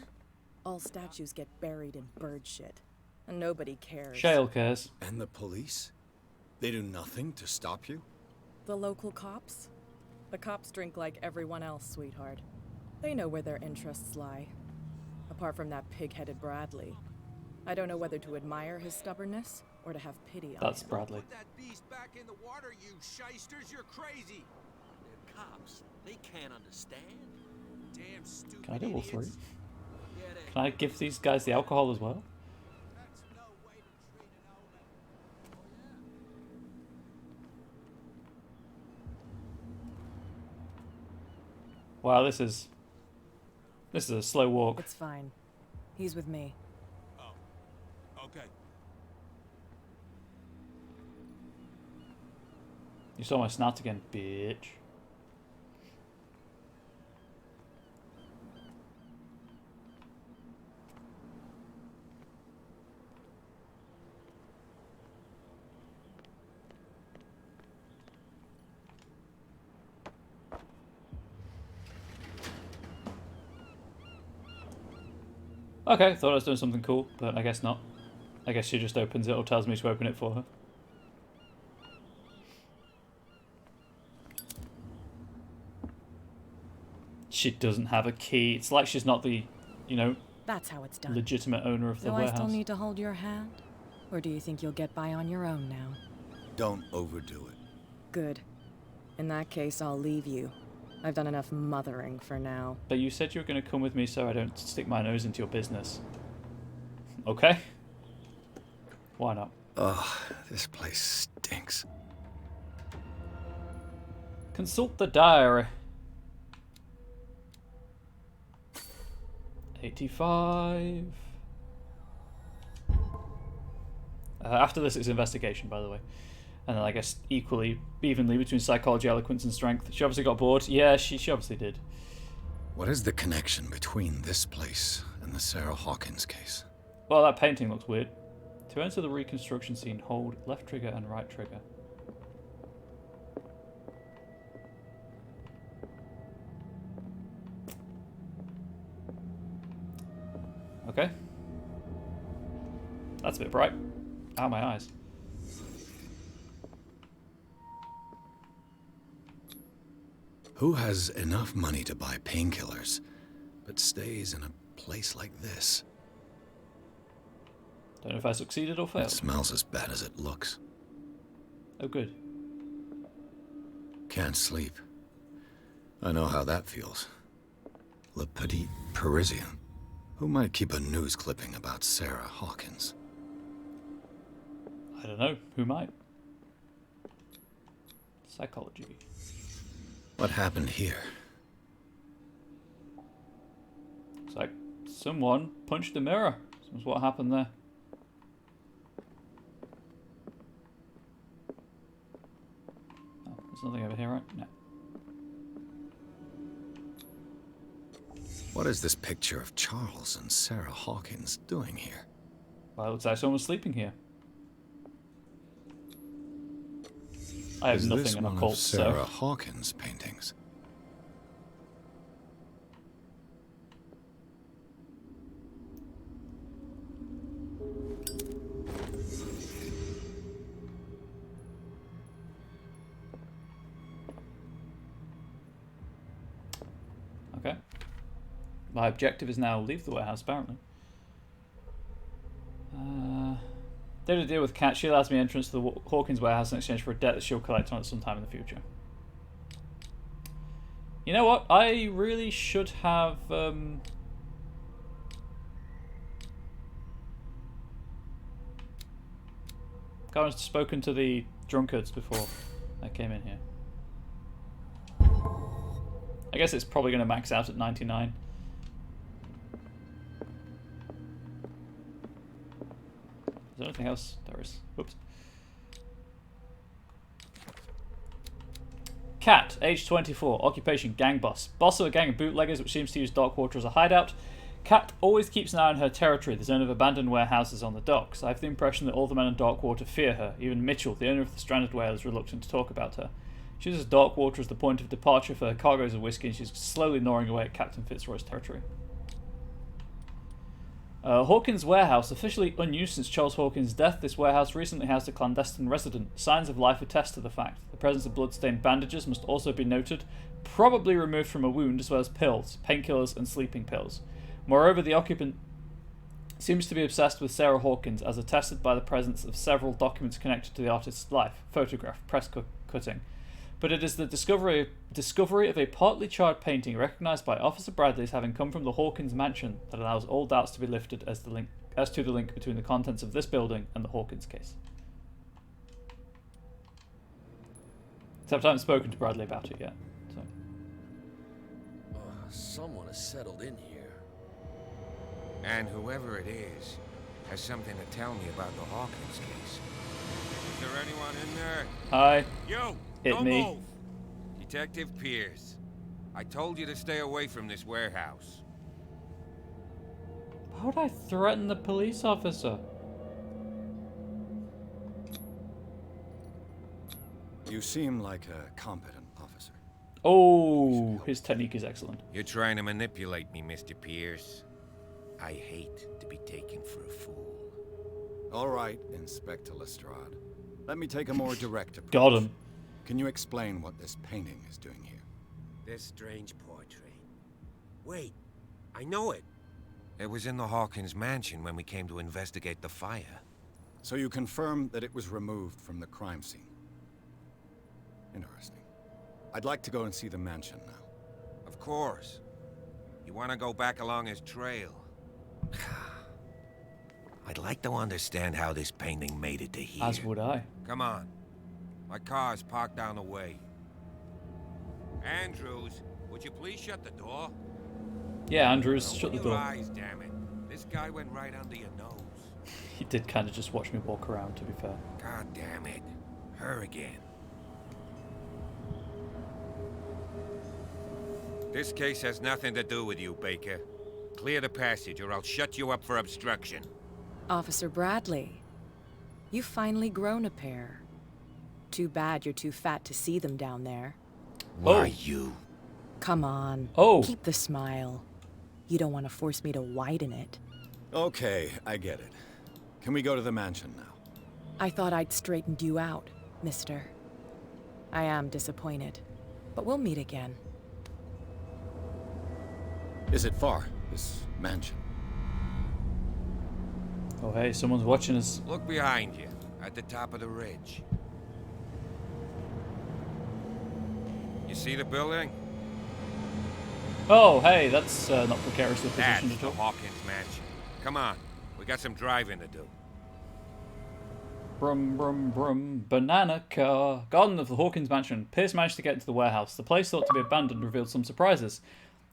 all statues get buried in bird shit. And nobody cares. Shale cares. And the police? They do nothing to stop you? The local cops? The cops drink like everyone else, sweetheart. They know where their interests lie. Apart from that pig-headed Bradley. I don't know whether to admire his stubbornness or to have pity on That's him. Bradley. Put that beast back in the water, you shysters. You're crazy. They're cops. They can't understand. Damn stupid. Can I do all three? idiots. Yeah, they- Can I give these guys the alcohol as well? That's no way to treat an owner. Wow, this is a slow walk. It's fine. He's with me. Okay. You saw my snot again, bitch. Okay, thought I was doing something cool, but I guess not. I guess she just opens it or tells me to open it for her. She doesn't have a key. It's like she's not the, you know, That's how it's done. legitimate owner of the Do I warehouse. still need to hold your hand? Or do you think you'll get by on your own now? Don't overdo it. Good. In that case, I'll leave you. I've done enough mothering for now. But you said you were going to come with me so I don't stick my nose into your business. Okay? Why not? Ugh, this place stinks. Consult the diary. 85. After this, it's investigation, by the way. And then I guess evenly between psychology, eloquence, and strength. She obviously got bored. Yeah, she obviously did. What is the connection between this place and the Sarah Hawkins case? Well, that painting looks weird. To enter the reconstruction scene, hold left trigger and right trigger. Okay. That's a bit bright. Ow, my eyes. Who has enough money to buy painkillers, but stays in a place like this? Don't know if I succeeded or failed. It smells as bad as it looks. Oh, good. Can't sleep. I know how that feels. Le Petit Parisien. Who might keep a news clipping about Sarah Hawkins? I don't know. Who might? Psychology. What happened here? It's like someone punched a mirror. That's what happened there. Oh, there's nothing over here, right? No. What is this picture of Charles and Sarah Hawkins doing here? Well, it looks like someone was sleeping here. I have Is nothing this in one occult, of Sarah so... Hawkins' paintings? Okay. My objective is now leave the warehouse, apparently. Did a deal with Kat. She allows me entrance to the Hawkins warehouse in exchange for a debt that she'll collect on it sometime in the future. You know what? I really should have... gone and spoken to the drunkards before I came in here. I guess it's probably going to max out at 99. Is there anything else? There is. Whoops. Kat, age 24, occupation gang boss. Boss of a gang of bootleggers which seems to use Darkwater as a hideout. Kat always keeps an eye on her territory, the zone of abandoned warehouses on the docks. I have the impression that all the men in Darkwater fear her. Even Mitchell, the owner of the stranded whale, is reluctant to talk about her. She uses Darkwater as the point of departure for her cargoes of whiskey, and she's slowly gnawing away at Captain Fitzroy's territory. Hawkins' warehouse, officially unused since Charles Hawkins' death, this warehouse recently housed a clandestine resident. Signs of life attest to the fact. The presence of blood-stained bandages must also be noted, probably removed from a wound, as well as pills, painkillers, and sleeping pills. Moreover, the occupant seems to be obsessed with Sarah Hawkins, as attested by the presence of several documents connected to the artist's life, photograph, press cutting. But it is the discovery of a partly charred painting recognised by Officer Bradley as having come from the Hawkins mansion that allows all doubts to be lifted as to the link between the contents of this building and the Hawkins case. Except I haven't spoken to Bradley about it yet. So. Someone has settled in here. And whoever it is has something to tell me about the Hawkins case. Is there anyone in there? Hi. You! Hit Don't me. move! Detective Pierce, I told you to stay away from this warehouse. Why would I threaten the police officer? You seem like a competent officer. Oh, his technique is excellent. You're trying to manipulate me, Mr. Pierce. I hate to be taken for a fool. All right, Inspector Lestrade. Let me take a more direct approach. Got him. Can you explain what this painting is doing here? This strange portrait. Wait, I know it. It was in the Hawkins mansion when we came to investigate the fire. So you confirm that it was removed from the crime scene? Interesting. I'd like to go and see the mansion now. Of course. You want to go back along his trail? I'd like to understand how this painting made it to here. As would I. Come on. My car's parked down the way. Andrews, would you please shut the door? Yeah, Andrews, shut the Open your door. eyes, damn it. This guy went right under your nose. He did kind of just watch me walk around, to be fair. God damn it. Her again. This case has nothing to do with you, Baker. Clear the passage or I'll shut you up for obstruction. Officer Bradley, you've finally grown a pair. Too bad you're too fat to see them down there. Why you? Come on. Oh. Keep the smile. You don't want to force me to widen it. Okay, I get it. Can we go to the mansion now? I thought I'd straightened you out, mister. I am disappointed, but we'll meet again. Is it far? This mansion. Oh, hey, someone's watching us. Look behind you, at the top of the ridge. You see the building? Oh, hey, that's not precariously That's positioned at the all. Hawkins mansion. Come on, we got some driving to do. Brum, brum, brum. Banana car. Garden of the Hawkins mansion. Pierce managed to get into the warehouse. The place thought to be abandoned revealed some surprises.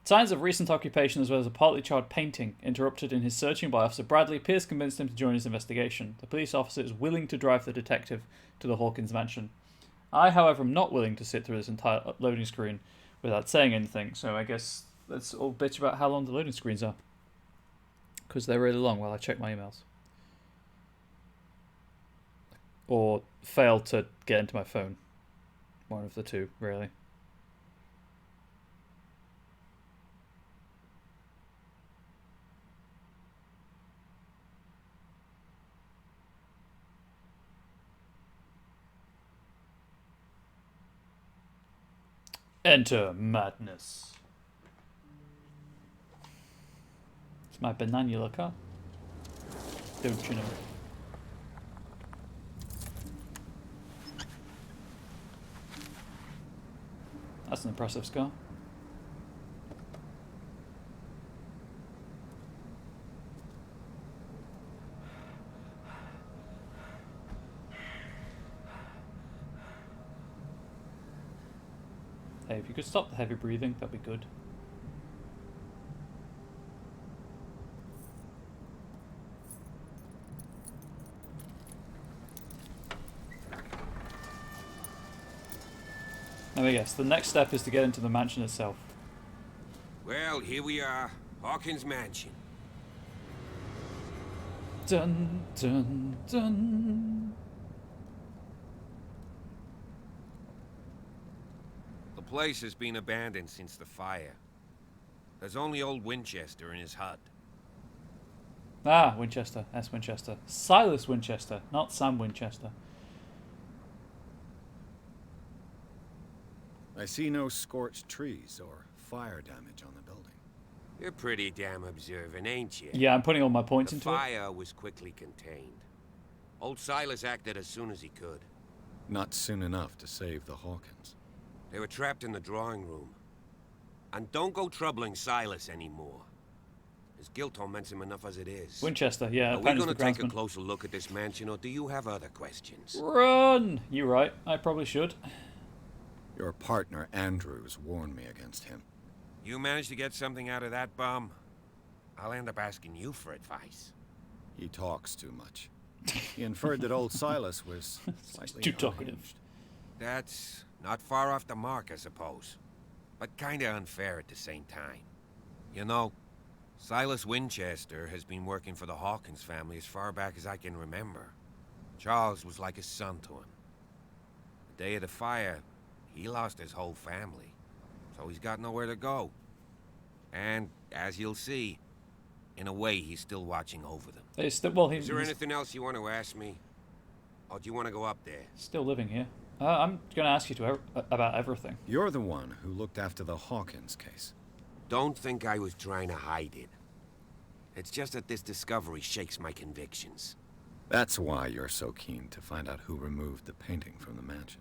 Signs of recent occupation as well as a partly charred painting. Interrupted in his searching by Officer Bradley, Pierce convinced him to join his investigation. The police officer is willing to drive the detective to the Hawkins mansion. I, however, am not willing to sit through this entire loading screen without saying anything, so I guess let's all bitch about how long the loading screens are. Because they're really long while I check my emails. Or fail to get into my phone. One of the two, really. Enter madness. It's my banana car. Don't you know? That's an impressive scar. Hey, if you could stop the heavy breathing, that'd be good. Now, yes, the next step is to get into the mansion itself. Well, here we are. Hawkins mansion. Dun, dun, dun. The place has been abandoned since the fire. There's only old Winchester in his hut. Ah, Winchester. S. Winchester. Silas Winchester, not Sam Winchester. I see no scorched trees or fire damage on the building. You're pretty damn observant, ain't you? Yeah, I'm putting all my points the into it. fire was quickly contained. Old Silas acted as soon as he could. Not soon enough to save the Hawkins. They were trapped in the drawing room. And don't go troubling Silas anymore. His guilt torments him enough as it is. Winchester, yeah. Are we going to take a closer look at this mansion, or do you have other questions? Run! You're right. I probably should. Your partner, Andrews, warned me against him. You managed to get something out of that bum? I'll end up asking you for advice. He talks too much. He inferred that old Silas was slightly too talkative. unhinged. That's not far off the mark, I suppose. But kinda unfair at the same time. You know, Silas Winchester has been working for the Hawkins family as far back as I can remember. Charles was like a son to him. The day of the fire, he lost his whole family, so he's got nowhere to go. And, as you'll see, in a way, he's still watching over them. Is there anything else you want to ask me? Or do you want to go up there? Still living here. I'm going to ask you about everything. You're the one who looked after the Hawkins case. Don't think I was trying to hide it. It's just that this discovery shakes my convictions. That's why you're so keen to find out who removed the painting from the mansion.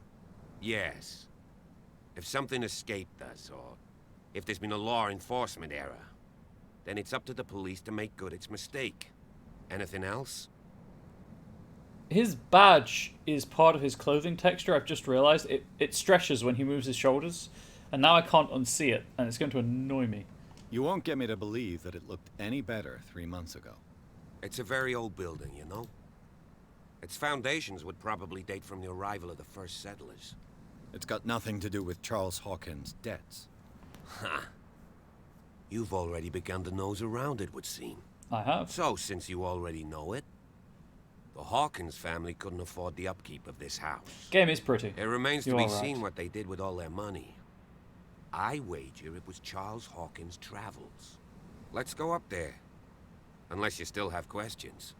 Yes. If something escaped us, or if there's been a law enforcement error, then it's up to the police to make good its mistake. Anything else? His badge is part of his clothing texture. I've just realised it stretches when he moves his shoulders, and now I can't unsee it, and it's going to annoy me. You won't get me to believe that it looked any better 3 months ago. It's a very old building, you know? Its foundations would probably date from the arrival of the first settlers. It's got nothing to do with Charles Hawkins' debts. Ha! You've already begun to nose around it, would seem. I have. So, since you already know it, the Hawkins family couldn't afford the upkeep of this house. Game is pretty. It remains to You're be all right. seen what they did with all their money. I wager it was Charles Hawkins' travels. Let's go up there. Unless you still have questions.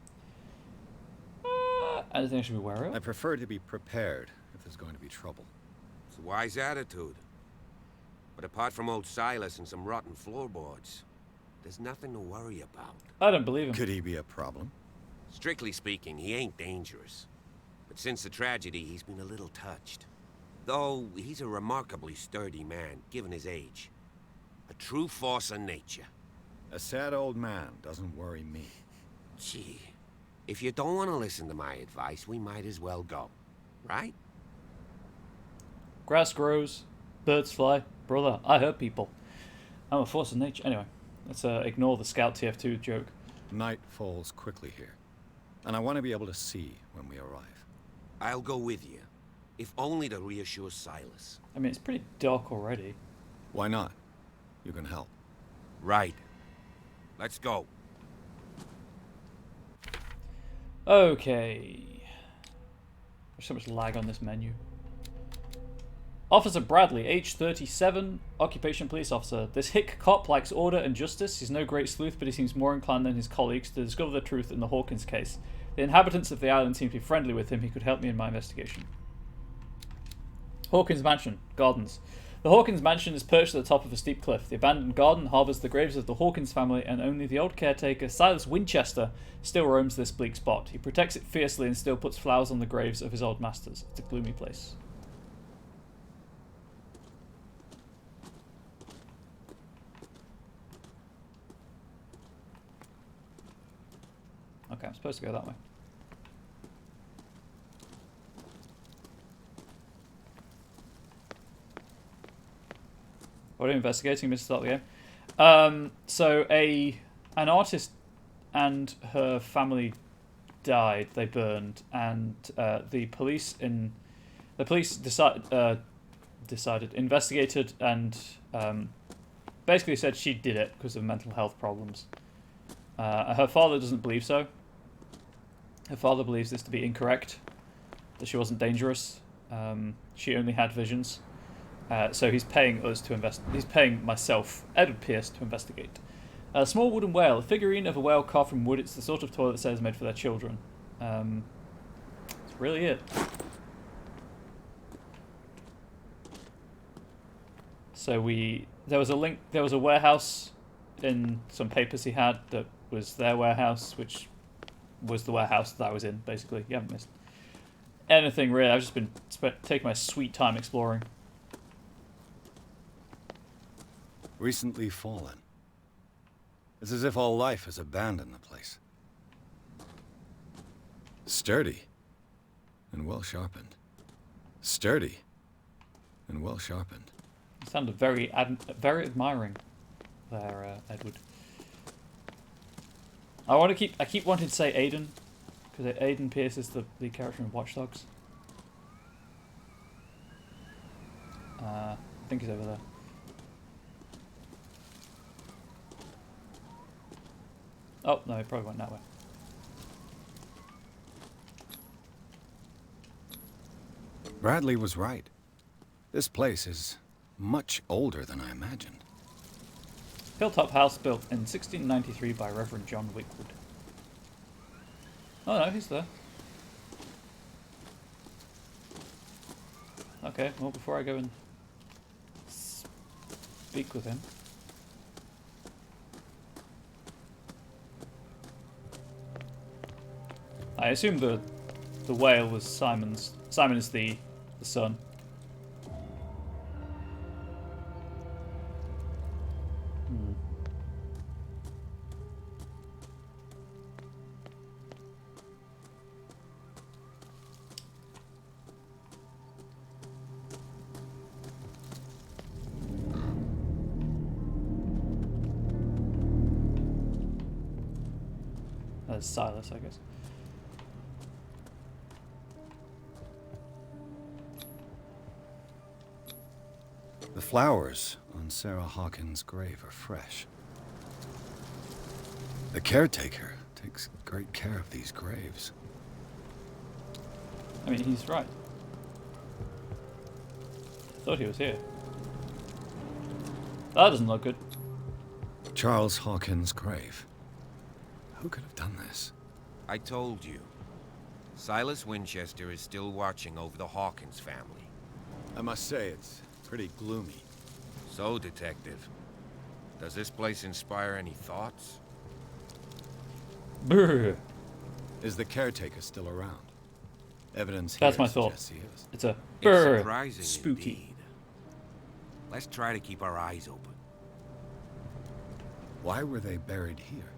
Anything I should be wary of? I prefer to be prepared if there's going to be trouble. It's a wise attitude. But apart from old Silas and some rotten floorboards, there's nothing to worry about. I don't believe him. Could he be a problem? Strictly speaking, he ain't dangerous. But since the tragedy, he's been a little touched. Though, he's a remarkably sturdy man, given his age. A true force of nature. A sad old man doesn't worry me. Gee, if you don't want to listen to my advice, we might as well go. Right? Grass grows, birds fly. Brother, I hurt people. I'm a force of nature. Anyway, let's ignore the Scout TF2 joke. Night falls quickly here, and I want to be able to see when we arrive. I'll go with you, if only to reassure Silas. I mean, it's pretty dark already. Why not? You can help. Right. Let's go. Okay. There's so much lag on this menu. Officer Bradley, age 37, occupation police officer. This hick cop likes order and justice. He's no great sleuth, but he seems more inclined than his colleagues to discover the truth in the Hawkins case. The inhabitants of the island seem to be friendly with him. He could help me in my investigation. Hawkins Mansion, Gardens. The Hawkins Mansion is perched at the top of a steep cliff. The abandoned garden harbours the graves of the Hawkins family, and only the old caretaker, Silas Winchester, still roams this bleak spot. He protects it fiercely and still puts flowers on the graves of his old masters. It's a gloomy place. Okay, I'm supposed to go that way. What are you investigating, Mr. Start the game? So an artist and her family died. They burned, and the police investigated, and basically said she did it because of mental health problems. Her father doesn't believe so. Her father believes this to be incorrect, that she wasn't dangerous. She only had visions. So he's paying us to He's paying myself, Edward Pierce, to investigate. A small wooden whale, a figurine of a whale carved from wood. It's the sort of toy that says made for their children. That's really it. So there was a warehouse in some papers he had that was their warehouse, which was the warehouse that I was in, basically. You haven't missed anything really. I've just been taking my sweet time exploring. Recently fallen. It's as if all life has abandoned the place. Sturdy and well sharpened. Sturdy and well sharpened. You sounded very admiring there, Edward. I keep wanting to say Aiden, because Aiden Pierce is the character in Watch Dogs. I think he's over there. Oh, no, he probably went that way. Bradley was right. This place is much older than I imagined. Hilltop house built in 1693 by Reverend John Wickwood. Oh no, he's there. Okay, well before I go and speak with him. I assume the whale was Simon's. Simon is the son. That's Silas, I guess. The flowers on Sarah Hawkins' grave are fresh. The caretaker takes great care of these graves. I mean, he's right. Thought he was here. That doesn't look good. Charles Hawkins' grave. Who could have done this? I told you. Silas Winchester is still watching over the Hawkins family. I must say, it's pretty gloomy. So, Detective, Does this place inspire any thoughts? Brr. Is the caretaker still around? Evidence That's here my thought. suggests he is. It's a It's brr. surprising Spooky. indeed. Let's try to keep our eyes open. Why were they buried here?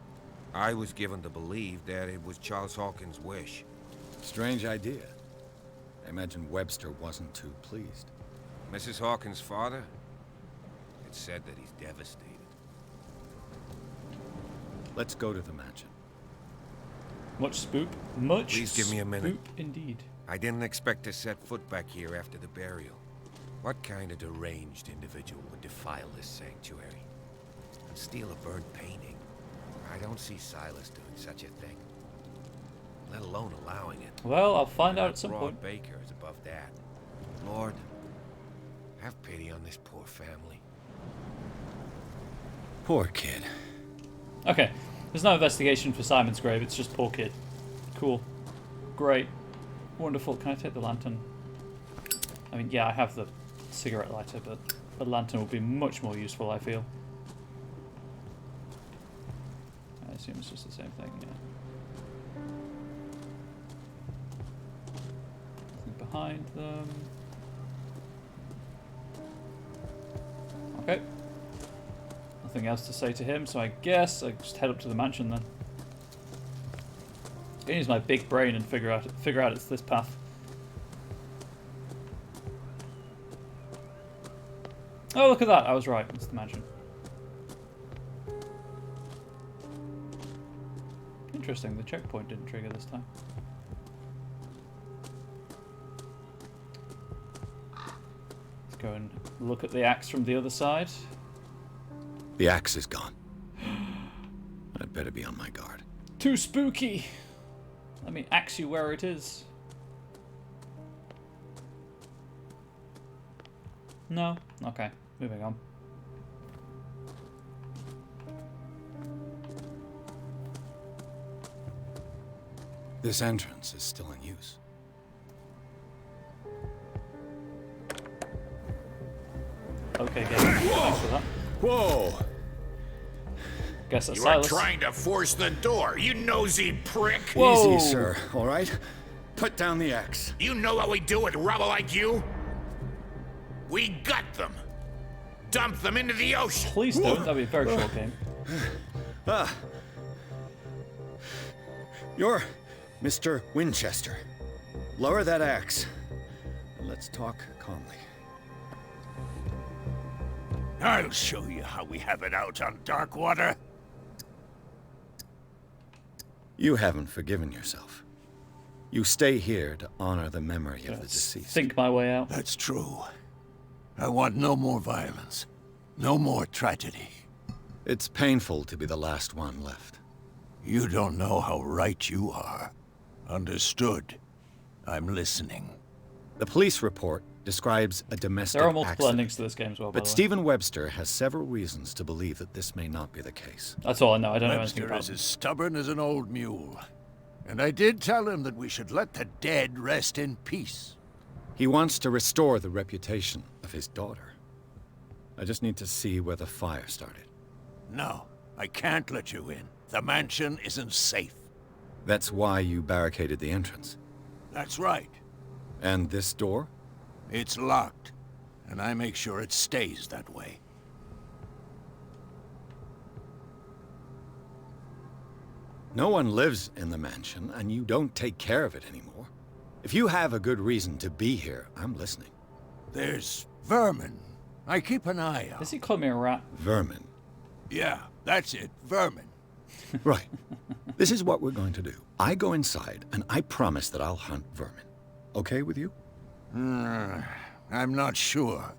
I was given to believe that it was Charles Hawkins' wish. Strange idea. I imagine Webster wasn't too pleased. Mrs. Hawkins' father? It's said that he's devastated. Let's go to the mansion. Much spook. Much Please give me a minute. spook indeed. I didn't expect to set foot back here after the burial. What kind of deranged individual would defile this sanctuary? And steal a burnt painting? I don't see Silas doing such a thing. Let alone allowing it. Well, I'll find out at some Broad point. Baker is above that. Lord, have pity on this poor family. Poor kid. Okay, there's no investigation for Simon's grave, it's just poor kid. Cool. Great. Wonderful. Can I take the lantern? I mean, yeah, I have the cigarette lighter, but the lantern would be much more useful, I feel. I assume it's just the same thing, yeah. Nothing behind them. Okay. Nothing else to say to him, so I guess I just head up to the mansion then. I'm gonna use my big brain and figure out it's this path. Oh, look at that! I was right. It's the mansion. Interesting. The checkpoint didn't trigger this time. Let's go and look at the axe from the other side. The axe is gone. I'd better be on my guard. Too spooky! Let me axe you where it is. No? Okay, moving on. This entrance is still in use. Okay, game. Thanks for that. Whoa! Guess that's You are Silas. trying to force the door, you nosy prick! Easy, sir, all right? Put down the axe. You know what we do with rubble like you? We gut them. Dump them into the ocean. Please don't. That'd be a very short game. You're Mr. Winchester. Lower that axe. And let's talk calmly. I'll show you how we have it out on Darkwater. You haven't forgiven yourself. You stay here to honor the memory of the deceased. Think my way out. That's true. I want no more violence. No more tragedy. It's painful to be the last one left. You don't know how right you are. Understood. I'm listening. The police report describes a domestic There are multiple accident, endings to this game as well, by but the way. Stephen Webster has several reasons to believe that this may not be the case. That's all I know. I don't know anything Webster about is it. as stubborn as an old mule. And I did tell him that we should let the dead rest in peace. He wants to restore the reputation of his daughter. I just need to see where the fire started. No, I can't let you in. The mansion isn't safe. That's why you barricaded the entrance. That's right. And this door? It's locked, and I make sure it stays that way. No one lives in the mansion, and you don't take care of it anymore. If you have a good reason to be here, I'm listening. There's vermin. I keep an eye out. Does he call me a rat? Vermin. Yeah, that's it. Vermin. Right. This is what we're going to do. I go inside, and I promise that I'll hunt vermin. Okay with you? I'm not sure.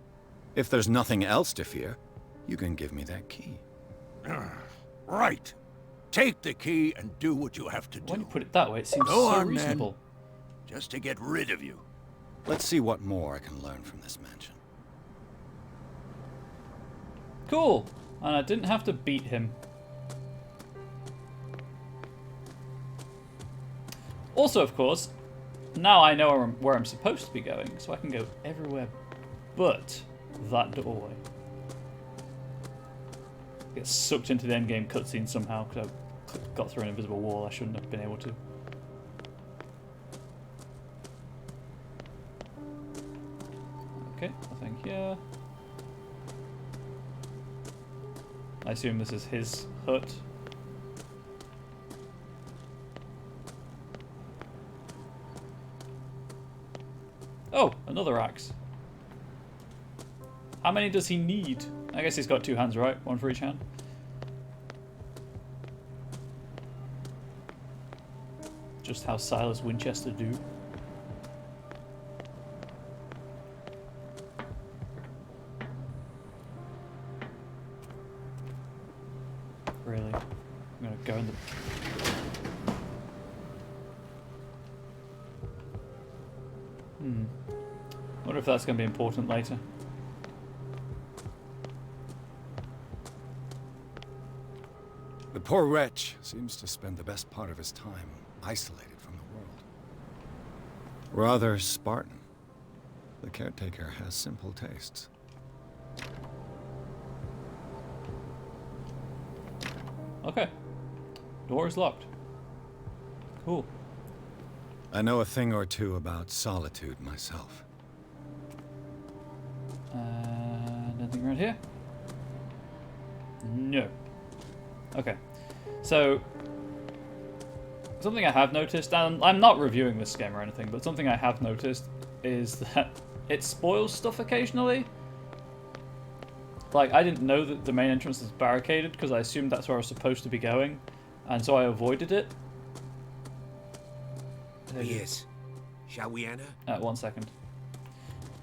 If there's nothing else to fear, you can give me that key. Right. Take the key and do what you have to do. When you put it that way, it seems Go so on, reasonable. Then. Just to get rid of you. Let's see what more I can learn from this mansion. Cool. And I didn't have to beat him. Also, of course, now I know where I'm supposed to be going, so I can go everywhere but that doorway. get sucked into the endgame cutscene somehow because I got through an invisible wall I shouldn't have been able to. Okay, nothing here. I assume this is his hut. Oh, another axe. How many does he need? I guess he's got 2 hands, right? One for each hand. Just how Silas Winchester do. Really? I'm gonna go in the... Wonder if that's gonna be important later. The poor wretch seems to spend the best part of his time isolated from the world. Rather Spartan. The caretaker has simple tastes. Okay. Door is locked. Cool. I know a thing or two about solitude myself. Nothing around here? No. Okay. So, something I have noticed, and I'm not reviewing this game or anything, but something I have noticed is that it spoils stuff occasionally. Like, I didn't know that the main entrance was barricaded because I assumed that's where I was supposed to be going, and so I avoided it. Yes. Shall we enter? 1 second.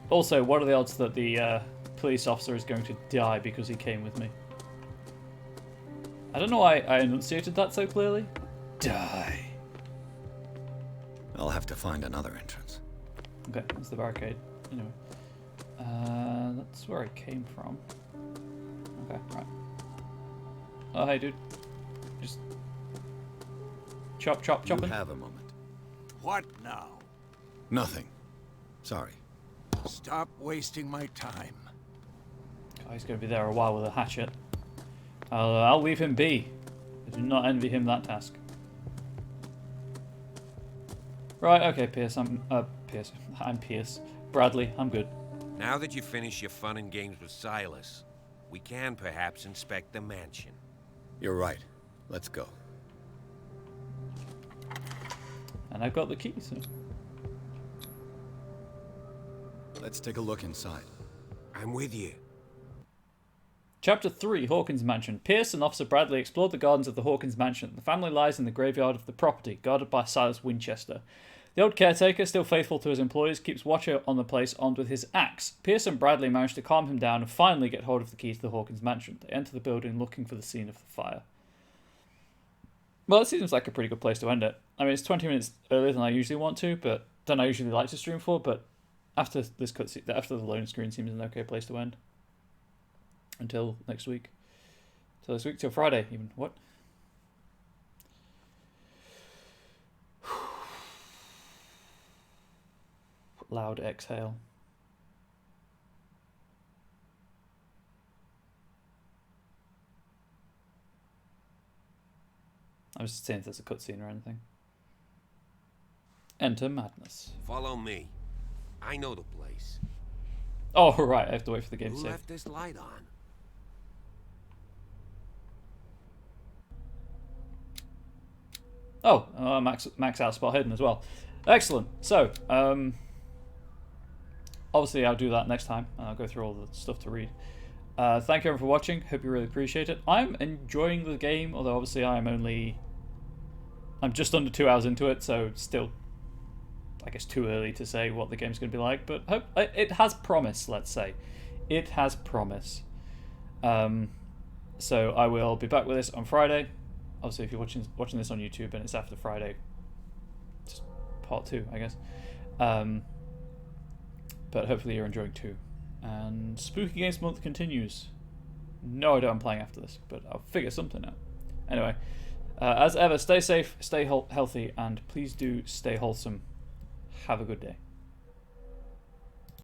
Also, what are the odds that the police officer is going to die because he came with me? I don't know why I enunciated that so clearly. Die. I'll have to find another entrance. Okay, that's the barricade. Anyway. That's where I came from. Okay, right. Oh, hey, dude. Just... chopping. You have a moment. What now? Nothing. Sorry. Stop wasting my time. Oh, he's going to be there a while with a hatchet. I'll leave him be. I do not envy him that task. Right, okay, Pierce. I'm Pierce. Bradley, I'm good. Now that you've finished your fun and games with Silas, we can perhaps inspect the mansion. You're right. Let's go. And I've got the key, so... Let's take a look inside. I'm with you. Chapter 3, Hawkins Mansion. Pierce and Officer Bradley explored the gardens of the Hawkins Mansion. The family lies in the graveyard of the property, guarded by Silas Winchester. The old caretaker, still faithful to his employees, keeps watch on the place armed with his axe. Pierce and Bradley manage to calm him down and finally get hold of the key to the Hawkins Mansion. They enter the building looking for the scene of the fire. Well, it seems like a pretty good place to end it. I mean, it's 20 minutes earlier than I usually want to, but than I usually like to stream for, but after this cutscene, after the loading screen seems an okay place to end. Until next week. Till this week, till Friday, even. What? Loud exhale. I was just saying if there's a cutscene or anything. Enter madness. Follow me. I know the place. Oh, right. I have to wait for the game to Who save. left this light on? Oh, max out spot hidden as well. Excellent. So, obviously I'll do that next time. And I'll go through all the stuff to read. Thank you everyone for watching. Hope you really appreciate it. I'm enjoying the game, although obviously I'm just under 2 hours into it, so still, I guess, too early to say what the game's going to be like. But it has promise, let's say. It has promise. So I will be back with this on Friday. Obviously, if you're watching this on YouTube and it's after Friday, just part 2, I guess. But hopefully you're enjoying too. And Spooky Games Month continues. No idea what I'm playing after this, but I'll figure something out. Anyway, as ever, stay safe, stay healthy, and please do stay wholesome. Have a good day.